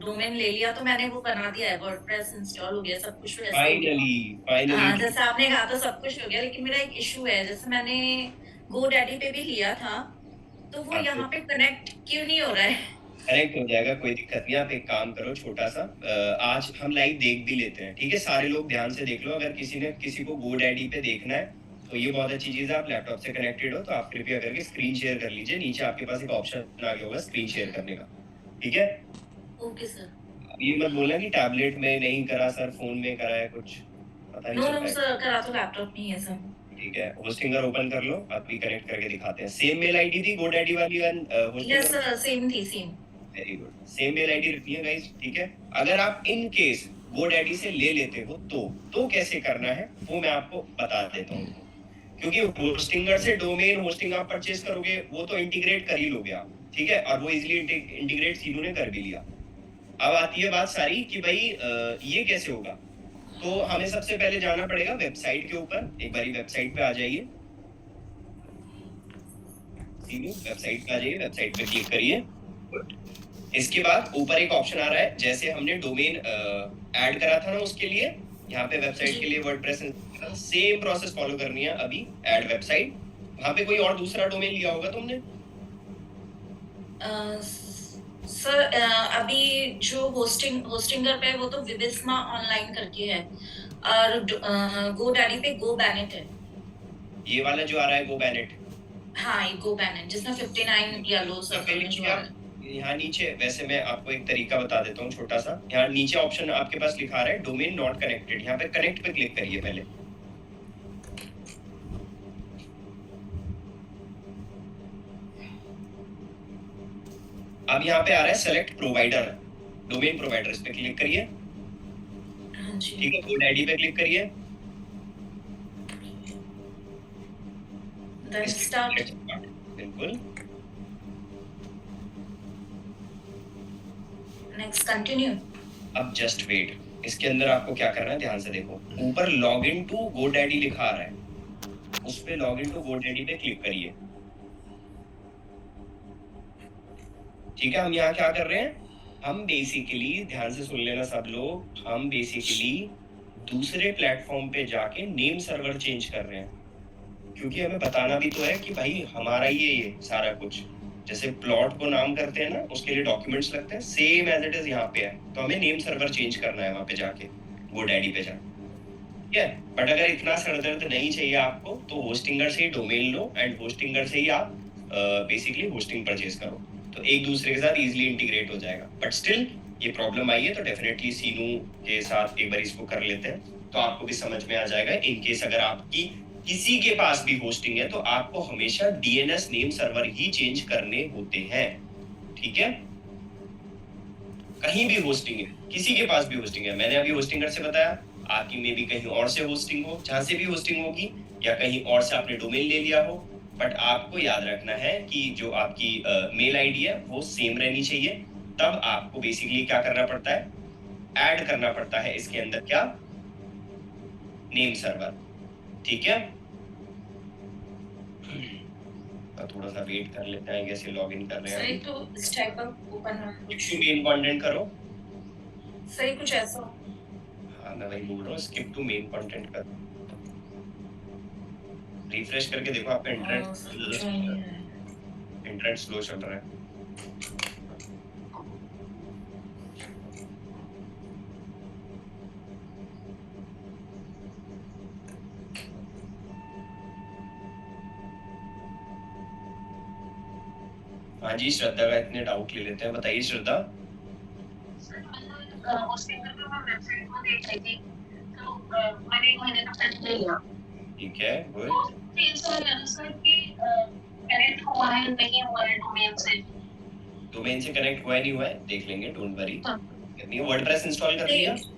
Domain ले लिया तो मैंने वो बना दिया है, वर्डप्रेस इंस्टॉल हो गया, सब कुछ वैसे हो गया। फाइनली फाइनली हाँ, जैसे आपने कहा तो सब कुछ हो गया, लेकिन मेरा एक इश्यू है, जैसे मैंने गोडैडी पे भी लिया था, तो वो आपको यहाँ पे कनेक्ट क्यों नहीं हो रहा है? कनेक्ट हो जाएगा, कोई दिक्कत नहीं। आप एक काम करो छोटा सा, आज हम लाइव देख भी लेते हैं, ठीक है? सारे लोग ध्यान से देख लो। अगर किसी ने किसी को गोडैडी पे देखना है तो ये बहुत अच्छी चीज है। आप लैपटॉप से कनेक्टेड हो तो आप कृपया करके स्क्रीन शेयर कर लीजिए। नीचे आपके पास एक ऑप्शन आ गया होगा स्क्रीन शेयर करने का, ठीक है? Okay sir. अब ये मत बोलना कि टैबलेट में नहीं करा सर, फोन में करा है, कुछ पता नहीं नो चल नो पाएगा। सर, करा तो लैपटॉप में ही है सर। ठीक है, होस्टिंगर ओपन कर लो, अभी कनेक्ट करके दिखाते हैं। सेम मेल आईडी थी गोडैडी वाली यस होस्टिंगर? सर, सेम थी, same. Very good, same mail ID रखनी है गाइस, ठीक है? अगर आप इन केस गोडैडी से ले लेते हो तो कैसे करना है वो मैं आपको बता देता हूँ। क्योंकि होस्टिंगर से डोमेन होस्टिंग आप परचेज करोगे वो तो इंटीग्रेट कर ही लोगे आप, ठीक है? और वो इजीली इंटीग्रेट सीनू ने कर भी लिया। अब आती है बात सारी कि भाई ये कैसे होगा। तो हमें सबसे पहले जाना पड़ेगा वेबसाइट के ऊपर। एक बारी वेबसाइट पे आ जाइए, सीनू वेबसाइट पे आ जाइए, वेबसाइट पे क्लिक करिए। इसके बाद ऊपर एक ऑप्शन आ रहा है, जैसे हमने डोमेन ऐड करा था ना उसके लिए, यहाँ पे वेबसाइट के लिए वर्डप्रेस सेम प्रोसेस फॉलो करनी है। अभी ऐड वेबसाइट, वहां पे कोई और दूसरा डोमेन लिया होगा तुमने? सर अभी जो होस्टिंगर पे है, वो तो विबिस्मा ऑनलाइन करके है, और गोडैडी पे गो बैनेट है। ये वाला जो आ रहा है गो बैनेट? हाँ, ये गो बैनेट जिसमें 59 येलो सर्कल में जो आ रहा है। यहाँ नीचे वैसे मैं आपको एक तरीका बता देता हूँ छोटा सा। यहाँ नीचे ऑप्शन आपके पास लिखा रहा है डोमेन नॉट कनेक्टेड, यहाँ पे कनेक्ट पे क्लिक करिए पहले। अब यहाँ पे आ रहा है सेलेक्ट प्रोवाइडर, डोमेन प्रोवाइडर, इस पे क्लिक करिए। हाँ जी। ठीक है, गोडैडी पे क्लिक करिए। Then start. बिल्कुल। Next continue. अब जस्ट वेट, इसके अंदर आपको क्या करना है ध्यान से देखो। ऊपर लॉग इन टू गोडैडी लिखा आ रहा है, उस पे लॉग इन टू गोडैडी पे क्लिक करिए। ठीक है, हम यहाँ क्या कर रहे हैं, हम बेसिकली, ध्यान से सुन लेना सब लोग, हम बेसिकली दूसरे प्लेटफॉर्म पे जाके नेम सर्वर चेंज कर रहे हैं। क्योंकि हमें बताना भी तो है कि भाई हमारा ये सारा कुछ, जैसे प्लॉट को नाम करते हैं ना, उसके लिए डॉक्यूमेंट्स लगते हैं, सेम एज इट इज यहाँ पे है। तो हमें नेम सर्वर चेंज करना है वहां पे जाके, गोडैडी पे जाके, ठीक है? बट अगर इतना सरदर्द नहीं चाहिए आपको तो होस्टिंगर से ही डोमेन लो एंड होस्टिंगर से ही आप बेसिकली होस्टिंग परचेज करो, तो एक दूसरे के साथ इजीली इंटीग्रेट हो जाएगा। बट स्टिल ये प्रॉब्लम आई है तो डेफिनेटली सीनू के साथ एक बार इसको कर लेते हैं, तो आपको भी समझ में आ जाएगा। इन केस अगर आपकी किसी के पास भी होस्टिंग है तो आपको हमेशा डीएनएस नेम सर्वर ही चेंज करने होते हैं, ठीक है? कहीं भी होस्टिंग है, किसी के पास भी होस्टिंग है, मैंने अभी होस्टिंगर से बताया, आपकी में भी कहीं और से होस्टिंग हो, जहां से भी होस्टिंग होगी, या कहीं और से आपने डोमेन ले लिया हो, बट आपको याद रखना है कि जो आपकी मेल आईडी है वो सेम रहनी चाहिए। तब आपको बेसिकली क्या करना पड़ता है, ऐड करना पड़ता है इसके अंदर क्या, नेम सर्वर, ठीक है? थोड़ा सा वेट कर लेते हैं, कैसे लॉग इन कर रहे हैं। सही तो स्टैक पर ओपन है कुछ। मेन कंटेंट करो। सही कुछ ऐसा। हाँ मैं वही बोल रहा हूँ, स्किप टू मेन कंटेंट कर। रिफ्रेश करके देखो आपका इंटरनेट स्लो चल रहा है। हाँ जी, श्रद्धा का इतने डाउट ले लेते हैं, बताइए श्रद्धा। ठीक है, गुड। डोमेन से कनेक्ट हुआ है नहीं हुआ है देख लेंगे, डोंट वरी। वर्डप्रेस इंस्टॉल कर लिया? सर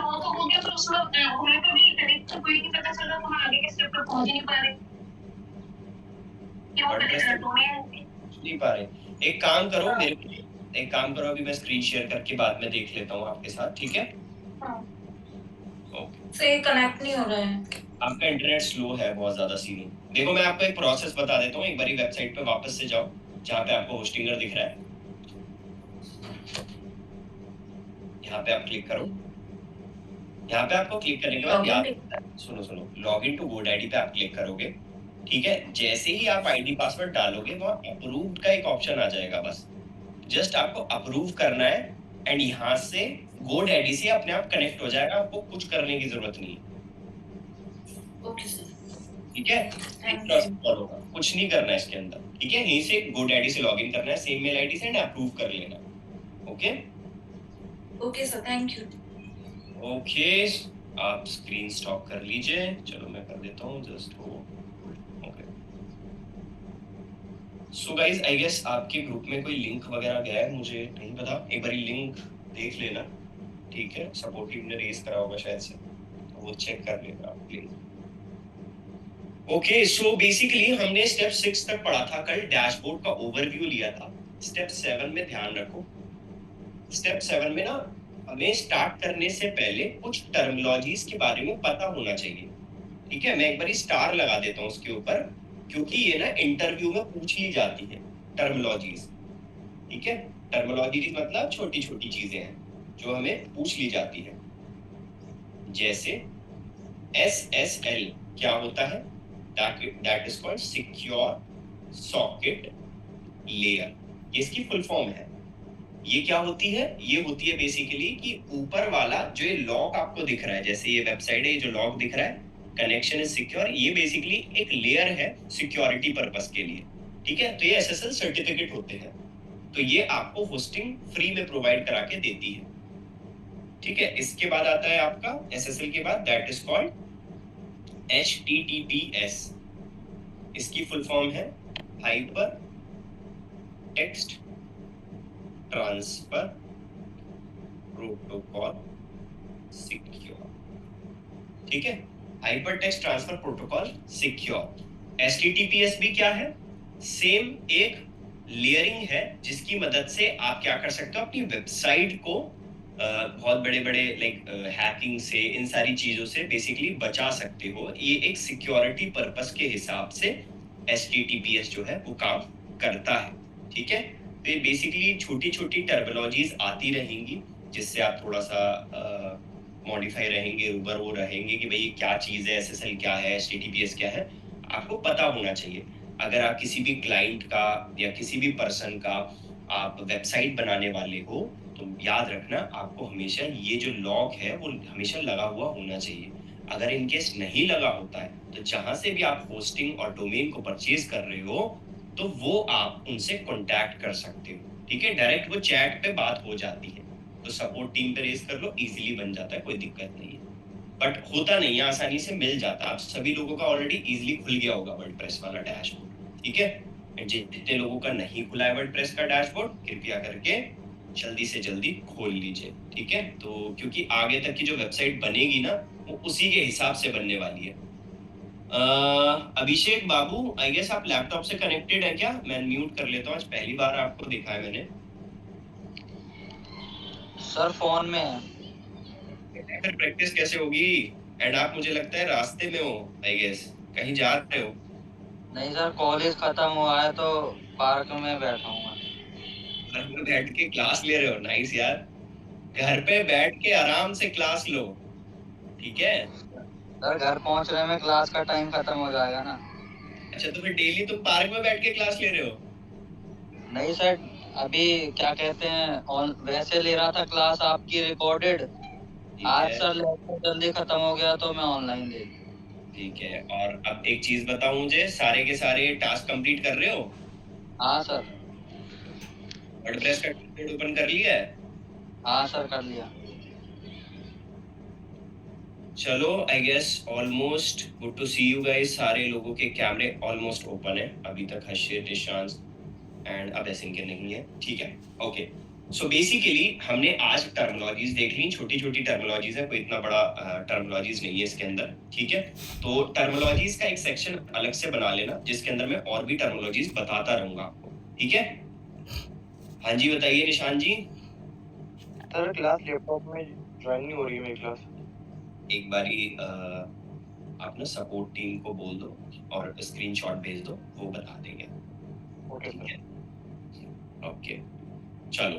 वो तो हो गया, पर उसमें हमें तो भी कनेक्ट तो कोई नहीं पता चल रहा, तो हम आगे के स्टेप पर पहुंच ही नहीं पा रहे कि वो कनेक्ट डोमेन नहीं पा रहे। एक काम करो, एक काम करो, अभी मैं स्क्रीन शेयर करके बाद में देख लेता हूँ आपके साथ, ठीक है? ओके। से कनेक्ट नहीं हो रहा है, आपका इंटरनेट स्लो है बहुत ज्यादा सीनी। देखो मैं आपको एक प्रोसेस बता देता हूँ, एक बारी वेबसाइट पे वापस से जाओ जहाँ पे आपको होस्टिंगर दिख रहा है। यहाँ पे आप क्लिक करो। यहाँ पे आपको क्लिक करने के बाद याद लॉगिन सुनो लॉगिन टू GoDaddy पे आप क्लिक करोगे, ठीक है। जैसे ही आप आईडी पासवर्ड डालोगे वहाँ अप्रूव्ड का एक ऑप्शन आ जाएगा, बस जस्ट आपको अप्रूव करना है एंड यहाँ से GoDaddy से अपने आप कनेक्ट हो जाएगा, आपको कुछ करने की जरूरत नहीं है। ओके सर, ठीक है, थैंक यू। फॉलो का कुछ नहीं करना है इसके अंदर, ठीक है। यहीं से GoDaddy से लॉगिन करना है सेम मेल आईडी से एंड अप्रूव कर लेना। Okay okay sir, thank you. Okay, आप स्क्रीन स्टॉप कर लीजिए। चलो मैं कर देता हूँ जस्ट वो। Okay so guys, I guess आपके ग्रुप में कोई लिंक वगैरह गया है, मुझे नहीं पता, एक बार लिंक देख लेना, ठीक है। सपोर्ट टीम ने रेज करा होगा शायद से, तो वो चेक कर लेना आप लिंक। ओके सो बेसिकली हमने स्टेप 6 तक पढ़ा था कल, डैशबोर्ड का ओवरव्यू लिया था। स्टेप 7 में ध्यान रखो, स्टेप 7 में ना हमें स्टार्ट करने से पहले कुछ टर्मिनोलॉजीज के बारे में पता होना चाहिए, ठीक है। मैं एक बार स्टार लगा देता हूँ उसके ऊपर, क्योंकि ये ना इंटरव्यू में पूछ ली जाती है टर्मिनोलॉजीज, ठीक है। टर्मिनोलॉजीज मतलब छोटी छोटी चीजें हैं जो हमें पूछ ली जाती है। जैसे SSL क्या होता है, that is called secure socket layer, ये इसकी फुल फॉर्म है। ये क्या होती है, ये होती है बेसिकली कि ऊपर वाला जो ये लॉक आपको दिख रहा है, जैसे ये वेबसाइट है, ये जो लॉक दिख रहा है कनेक्शन इज सिक्योर, ये बेसिकली एक लेयर है सिक्योरिटी पर्पस के लिए, ठीक है। तो ये SSL सर्टिफिकेट होते हैं, तो ये आपको होस्टिंग फ्री में प्रोवाइड करा के देती है, ठीक है। इसके बाद आता है आपका SSL के बाद दैट इज कॉल्ड HTTPS, इसकी फुल फॉर्म है hyper text transfer protocol secure, ठीक है। Hyper text transfer protocol secure. HTTPS भी क्या है, सेम एक लेयरिंग है जिसकी मदद से आप क्या कर सकते हो, अपनी वेबसाइट को बहुत बड़े बड़े लाइक हैकिंग से, इन सारी चीजों से बेसिकली बचा सकते हो। ये एक सिक्योरिटी पर्पस के हिसाब से HTTPS जो है वो काम करता है, ठीक है। तो ये बेसिकली छोटी छोटी टर्मिनोलॉजीज आती रहेंगी जिससे आप थोड़ा सा मॉडिफाई रहेंगे, ऊपर वो रहेंगे कि भाई क्या चीज़ है, SSL क्या है, HTTPS क्या है, आपको पता होना चाहिए। अगर आप किसी भी क्लाइंट का या किसी भी पर्सन का आप वेबसाइट बनाने वाले हो तो याद रखना आपको हमेशा ये जो लॉक है वो हमेशा लगा हुआ होना चाहिए। अगर इनकेस नहीं लगा होता है तो जहां से भी आप होस्टिंग और डोमेन को परचेज कर रहे हो तो वो आप उनसे कांटेक्ट कर सकते हो, ठीक है। डायरेक्ट वो चैट पे बात हो जाती है, तो सपोर्ट टीम पे रेज कर लो, इजीली बन जाता है, कोई दिक्कत नहीं है। बट होता नहीं है, आसानी से मिल जाता है। आप सभी लोगों का ऑलरेडी इजीली खुल गया होगा वर्डप्रेस वाला डैशबोर्ड, ठीक है। जितने लोगों का नहीं खुला है वर्डप्रेस का डैशबोर्ड, कृपया करके जल्दी से जल्दी खोल लीजिए, ठीक है। तो क्योंकि आगे तक की जो वेबसाइट बनेगी ना वो उसी के हिसाब से बनने वाली है। अभिषेक बाबू, आई गेस आप लैपटॉप से कनेक्टेड है क्या? मैं म्यूट कर लेता हूँ, आज पहली बार आपको देखा है मैंने। सर फोन में है। फिर प्रैक्टिस कैसे होगी? एंड आप मुझे लगता है रास्ते में हो, आई गेस कहीं जा रहे हो। नहीं सर, कॉलेज खत्म हुआ है तो पार्क में बैठा हूँ। घर में बैठ के क्लास ले रहे हो, नाइस यार। घर पे बैठ के आराम से क्लास लो, ठीक है। सर घर पहुँचने में क्लास का टाइम खत्म हो जाएगा ना। अच्छा, तो फिर डेली तुम पार्क में बैठ के क्लास ले रहे हो? नहीं सर, अभी क्या कहते हैं, वैसे ले रहा था क्लास आपकी रिकॉर्डेड। आज सर लेक्चर जल्दी खत्म हो गया तो मैं ऑनलाइन ले। ठीक है। और अब एक चीज बताओ मुझे, सारे के सारे टास्क कंप्लीट कर रहे हो? हाँ सर। वर्डप्रेस का कोड ओपन कर लिया है? हाँ सर, कर लिया। चलो, I guess almost good to see you guys. सारे लोगों के कैमरे ऑलमोस्ट ओपन है अभी तक, हर्षित, निशांत एंड अब ऐसे के नहीं है, ठीक है। ओके, सो बेसिकली हमने आज टर्मिनोलॉजीज देख ली, छोटी छोटी टर्मिनोलॉजीज है, कोई इतना बड़ा टर्मिनोलॉजीज नहीं है इसके अंदर, ठीक है। तो टर्मिनोलॉजीज का एक सेक्शन अलग से बना लेना जिसके अंदर मैं और भी टर्मिनोलॉजीज बताता रहूंगा आपको, ठीक है। हाँ जी, बताइए निशान जी। सर क्लास लैपटॉप में ज्वाइन नहीं हो रही है मेरी क्लास। एक बारी आप ना सपोर्ट टीम को बोल दो और स्क्रीनशॉट भेज दो, वो बता देंगे। Okay sir. ओके, चलो।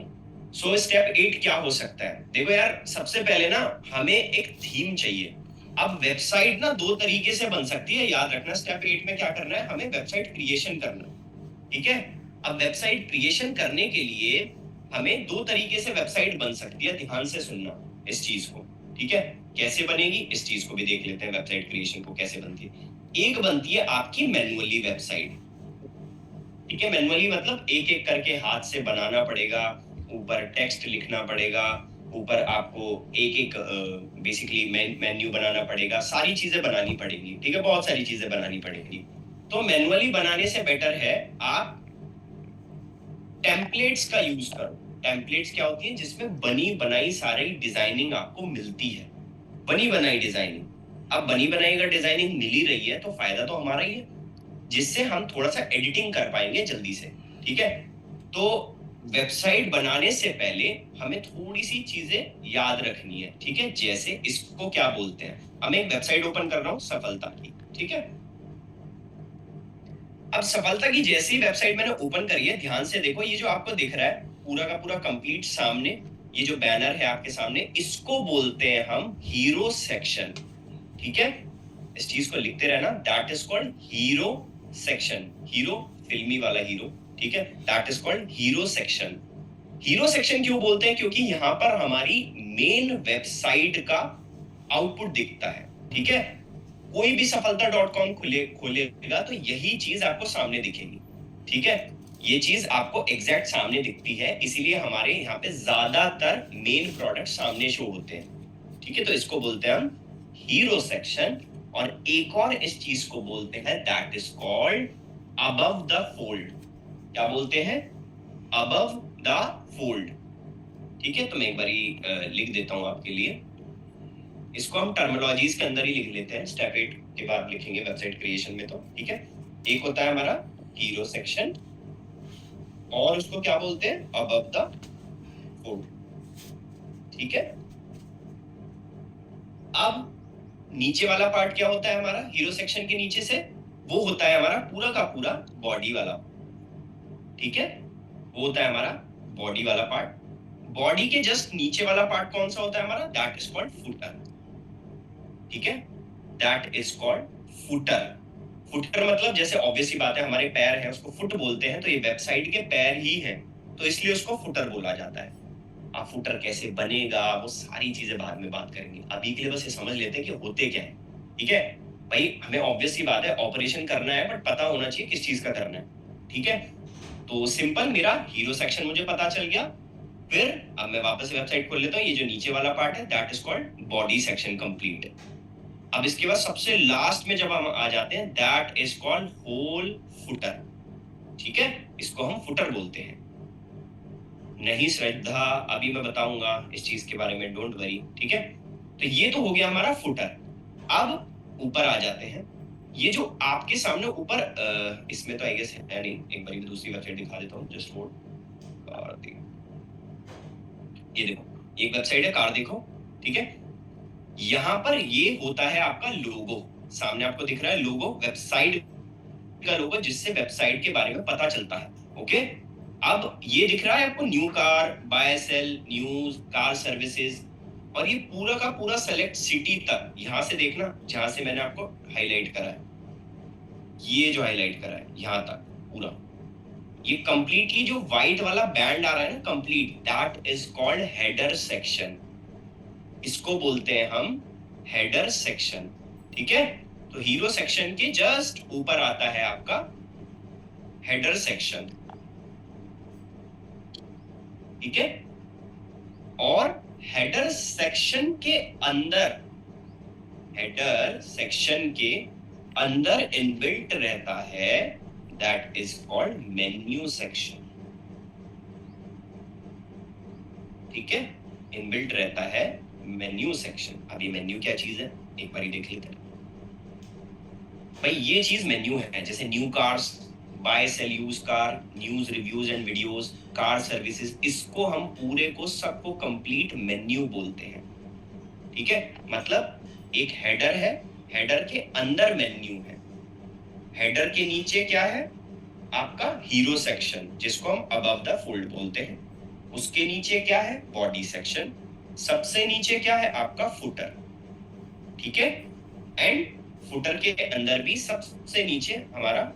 सो स्टेप 8 क्या हो सकता है? देखो यार, सबसे पहले ना हमें एक थीम चाहिए। अब वेबसाइट ना दो तरीके से बन सकती है, याद रखना। स्टेप 8 में क्या करना है, हमें वेबसाइट क्रिएशन करना है, ठीक है। अब वेबसाइट क्रिएशन करने के लिए हमें दो तरीके से वेबसाइट बन सकती है, ध्यान से सुनना इस चीज को, ठीक है। कैसे बनेगी इस चीज को भी देख लेते हैं, वेबसाइट क्रिएशन को कैसे बनती है। एक बनती है आपकी मैनुअली वेबसाइट, ठीक है। मैनुअली मतलब एक एक करके हाथ से बनाना पड़ेगा, ऊपर टेक्स्ट लिखना पड़ेगा, ऊपर आपको एक एक बेसिकली मेन्यू बनाना पड़ेगा, सारी चीजें बनानी पड़ेगी, ठीक है। बहुत सारी चीजें बनानी पड़ेगी। तो मैनुअली बनाने से बेटर है आप टेम्पलेट्स का यूज करो। टेम्पलेट्स क्या होती है, जिसमें बनी बनाई सारी डिजाइनिंग आपको मिलती है, बनी बनाई डिजाइनिंग। अब बनी बनाई अगर डिजाइनिंग मिल ही रही है तो फायदा तो हमारा ही है, जिससे हम थोड़ा सा एडिटिंग कर पाएंगे जल्दी से, ठीक है। तो वेबसाइट बनाने से पहले हमें थोड़ी सी चीजें याद रखनी है, ठीक है। जैसे इसको क्या बोलते हैं, हम एक वेबसाइट ओपन कर रहा हूं सफलता की, ठीक है। अब सफलता की जैसी वेबसाइट मैंने ओपन करी है, ध्यान से देखो, ये जो आपको दिख रहा है पूरा का पूरा कंप्लीट सामने, ये जो बैनर है आपके सामने, इसको बोलते हैं हम हीरो सेक्शन, ठीक है। इस चीज को लिखते रहना, that is called hero section. Hero फिल्मी वाला हीरो, ठीक है, that is called hero section. Hero section क्यों बोलते हैं, क्योंकि यहाँ पर हमारी मेन वेबसाइट का आउटपुट दिखता है, ठीक है। कोई भी सफलता.com खोलेगा तो यही चीज आपको सामने दिखेगी, ठीक है। ये चीज आपको एग्जैक्ट सामने दिखती है, इसीलिए हमारे यहाँ पे ज्यादातर मेन प्रोडक्ट सामने शो होते हैं, ठीक है। तो इसको बोलते हैं हम हीरो सेक्शन। और एक और इस चीज को बोलते हैं, that is called above the fold. क्या बोलते हैं, अबव द फोल्ड, ठीक है। तो मैं एक बार लिख देता हूं आपके लिए, इसको हम टर्मिनोलॉजीज के अंदर ही लिख लेते हैं, स्टेप 8 के बाद लिखेंगे वेबसाइट क्रिएशन में, तो ठीक है। एक होता है हमारा हीरो सेक्शन, और उसको क्या बोलते हैं, अबव द फोल्ड, ठीक है। अब नीचे वाला पार्ट क्या होता है हमारा, हीरो सेक्शन के नीचे से, वो होता है हमारा पूरा का पूरा बॉडी वाला, ठीक है। वो होता है हमारा बॉडी वाला पार्ट। बॉडी के जस्ट नीचे वाला पार्ट कौन सा होता है हमारा, दैट इज कॉल्ड फुटर, ठीक है। That is called footer. Footer मतलब जैसे ऑब्वियस ही बात है, हमारे पैर हैं उसको फुट बोलते हैं, तो ये वेबसाइट के पैर ही हैं, तो इसलिए उसको फुटर बोला जाता है। आप फुटर कैसे बनेगा, वो सारी चीजें बाद में बात करेंगे, अभी के लिए बस ये समझ लेते हैं कि होते क्या है, ठीक है। भाई हमें ऑब्वियस ही बात है ऑपरेशन करना है, बट पता होना चाहिए किस चीज का करना है, ठीक है। तो सिंपल, मेरा हीरो सेक्शन मुझे पता चल गया। फिर अब मैं वापस वेबसाइट खोल लेता हूँ, ये जो नीचे वाला पार्ट है that is called body section complete. अब इसके बाद सबसे लास्ट में जब हम आ जाते हैं, that is called whole footer, ठीक है। इसको हम फुटर बोलते हैं। नहीं श्रद्धा, अभी मैं बताऊंगा इस चीज के बारे में, डोंट वरी, ठीक है। तो ये तो हो गया हमारा फुटर। अब ऊपर आ जाते हैं, ये जो आपके सामने ऊपर इसमें तो आई गेस है नहीं, एक बार दूसरी वेबसाइट दिखा देता हूँ, जस्ट होल्ड। ये देखो, एक वेबसाइट है कार देखो, ठीक है। यहाँ पर ये होता है आपका लोगो, सामने आपको दिख रहा है लोगो, वेबसाइट का लोगो, जिससे वेबसाइट के बारे में पता चलता है, ओके। अब ये दिख रहा है आपको new car, buy sell, news, car services, और ये पूरा का पूरा सेलेक्ट सिटी तक, यहां से देखना जहां से मैंने आपको हाईलाइट करा है, ये जो हाईलाइट करा है यहां तक पूरा, ये कंप्लीटली जो व्हाइट वाला बैंड आ रहा है ना complete, that is called header section. इसको बोलते हैं हम हेडर सेक्शन, ठीक है। तो हीरो सेक्शन के जस्ट ऊपर आता है आपका हेडर सेक्शन, ठीक है। और हेडर सेक्शन के अंदर, हेडर सेक्शन के अंदर इनबिल्ट रहता है, that is called menu section, ठीक है। इनबिल्ट रहता है मेन्यू सेक्शन। अब ये मेन्यू क्या चीज है, एक बार देख लेते हैं। भाई ये चीज मेन्यू है, जैसे new cars, buy sell use car, news, reviews and videos, car services, इसको हम पूरे को सबको कंप्लीट मेन्यू बोलते हैं, ठीक है। मतलब एक हेडर है, हेडर के अंदर मेन्यू है, हेडर के नीचे क्या है आपका हीरो सेक्शन, जिसको हम अबव द फोल्ड बोलते हैं, उसके नीचे क्या है, बॉडी सेक्शन, सबसे नीचे क्या है आपका फुटर, ठीक है, एंड फुटर के अंदर भी सबसे नीचे हमारा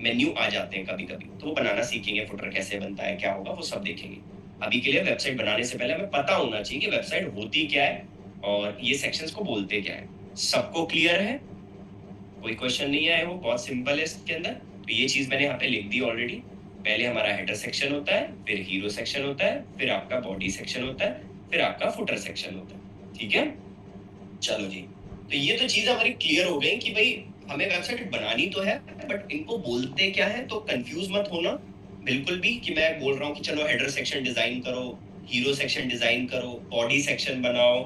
मेन्यू आ जाते हैं कभी कभी, तो वो बनाना सीखेंगे, फुटर कैसे बनता है, क्या होगा वो सब देखेंगे। अभी के लिए वेबसाइट बनाने से पहले हमें पता होना चाहिए कि वेबसाइट होती क्या है और ये सेक्शंस को बोलते क्या है। सबको क्लियर है, कोई क्वेश्चन नहीं है, वो बहुत सिंपल है इसके अंदर। तो ये चीज मैंने यहाँ पे लिख दी ऑलरेडी। पहले हमारा हेडर सेक्शन होता है, फिर हीरो सेक्शन होता है, फिर आपका बॉडी सेक्शन होता है, फिर आपका फुटर सेक्शन होता है, ठीक है। चलो जी, तो ये तो चीज हमारी क्लियर हो गई कि भाई हमें वेबसाइट बनानी तो है, बट इनको बोलते क्या है, तो कंफ्यूज मत होना बिल्कुल भी कि मैं बोल रहा हूँ कि चलो हेडर सेक्शन डिजाइन करो, हीरो सेक्शन डिजाइन करो, बॉडी सेक्शन बनाओ,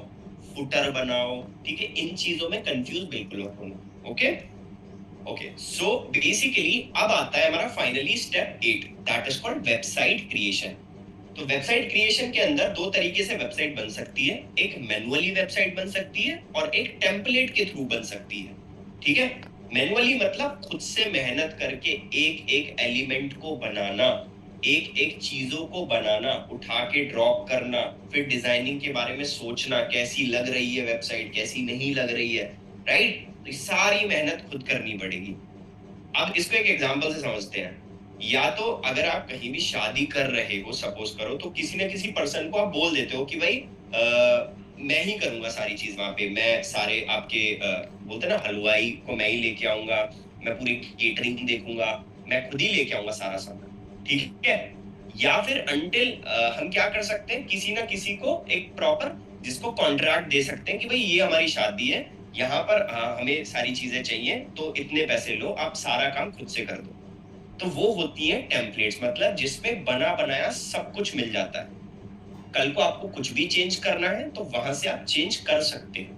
फुटर बनाओ, ठीक है, इन चीजों में कंफ्यूज बिल्कुल मत होना। ओके ओके, सो बेसिकली अब आता है हमारा finally step 8, that is called website creation. तो वेबसाइट क्रिएशन के अंदर दो तरीके से वेबसाइट बन सकती है, एक मैनुअली वेबसाइट बन सकती है और एक टेम्पलेट के थ्रू बन सकती है, ठीक है। मैनुअली मतलब खुद से मेहनत करके एक एक एलिमेंट को बनाना, एक एक चीजों को बनाना, उठा के ड्रॉप करना, फिर डिजाइनिंग के बारे में सोचना, कैसी लग रही है वेबसाइट, कैसी नहीं लग रही है, राइट। तो सारी मेहनत खुद करनी पड़ेगी। अब इसको एक एग्जांपल से समझते हैं। या तो अगर आप कहीं भी शादी कर रहे हो, सपोज करो, तो किसी ना किसी पर्सन को आप बोल देते हो कि भाई मैं ही करूंगा सारी चीज वहां पे, मैं सारे आपके बोलते ना हलवाई को मैं ही लेके आऊंगा, मैं पूरी केटरिंग देखूंगा, मैं खुद ही लेके आऊंगा सारा सामान, ठीक है। या फिर अंटिल हम क्या कर सकते हैं, किसी ना किसी को एक प्रॉपर जिसको कॉन्ट्रैक्ट दे सकते हैं कि भाई ये हमारी शादी है, यहाँ पर हमें सारी चीजें चाहिए, तो इतने पैसे लो, आप सारा काम खुद से कर दो। तो वो होती है टेम्पलेट्स, मतलब जिसमें बना बनाया सब कुछ मिल जाता है। कल को आपको कुछ भी चेंज करना है तो वहां से आप चेंज कर सकते हो,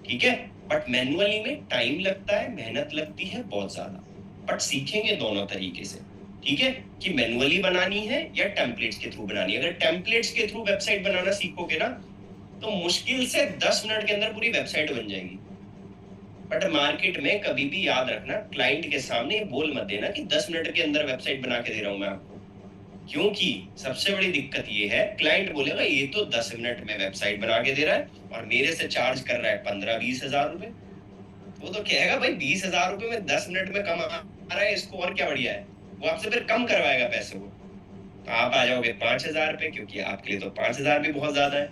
ठीक है। बट मैनुअली में टाइम लगता है, मेहनत लगती है बहुत ज्यादा, बट सीखेंगे दोनों तरीके से, ठीक है, कि मैनुअली बनानी है या टेम्पलेट्स के थ्रू बनानी है। अगर टेम्पलेट्स के थ्रू वेबसाइट बनाना सीखोगे ना, तो मुश्किल से 10 मिनट के अंदर पूरी वेबसाइट बन जाएगी। बट मार्केट में कभी भी याद रखना, क्लाइंट के सामने बोल मत देना कि 10 मिनट के अंदर वेबसाइट बना के दे रहा हूं मैं आपको, क्योंकि सबसे बड़ी दिक्कत ये है, क्लाइंट बोलेगा ये तो 10 मिनट में वेबसाइट बना के दे रहा है और मेरे से चार्ज कर रहा है 15-20 हजार रुपए। वो तो कहेगा भाई 20 हजार रुपए में 10 मिनट में कमा रहा है, इसको और क्या बढ़िया है, वो आपसे फिर कम करवाएगा पैसे को। तो आप आ जाओगे 5,000 रुपए, क्योंकि आपके लिए तो 5,000 भी बहुत ज्यादा है,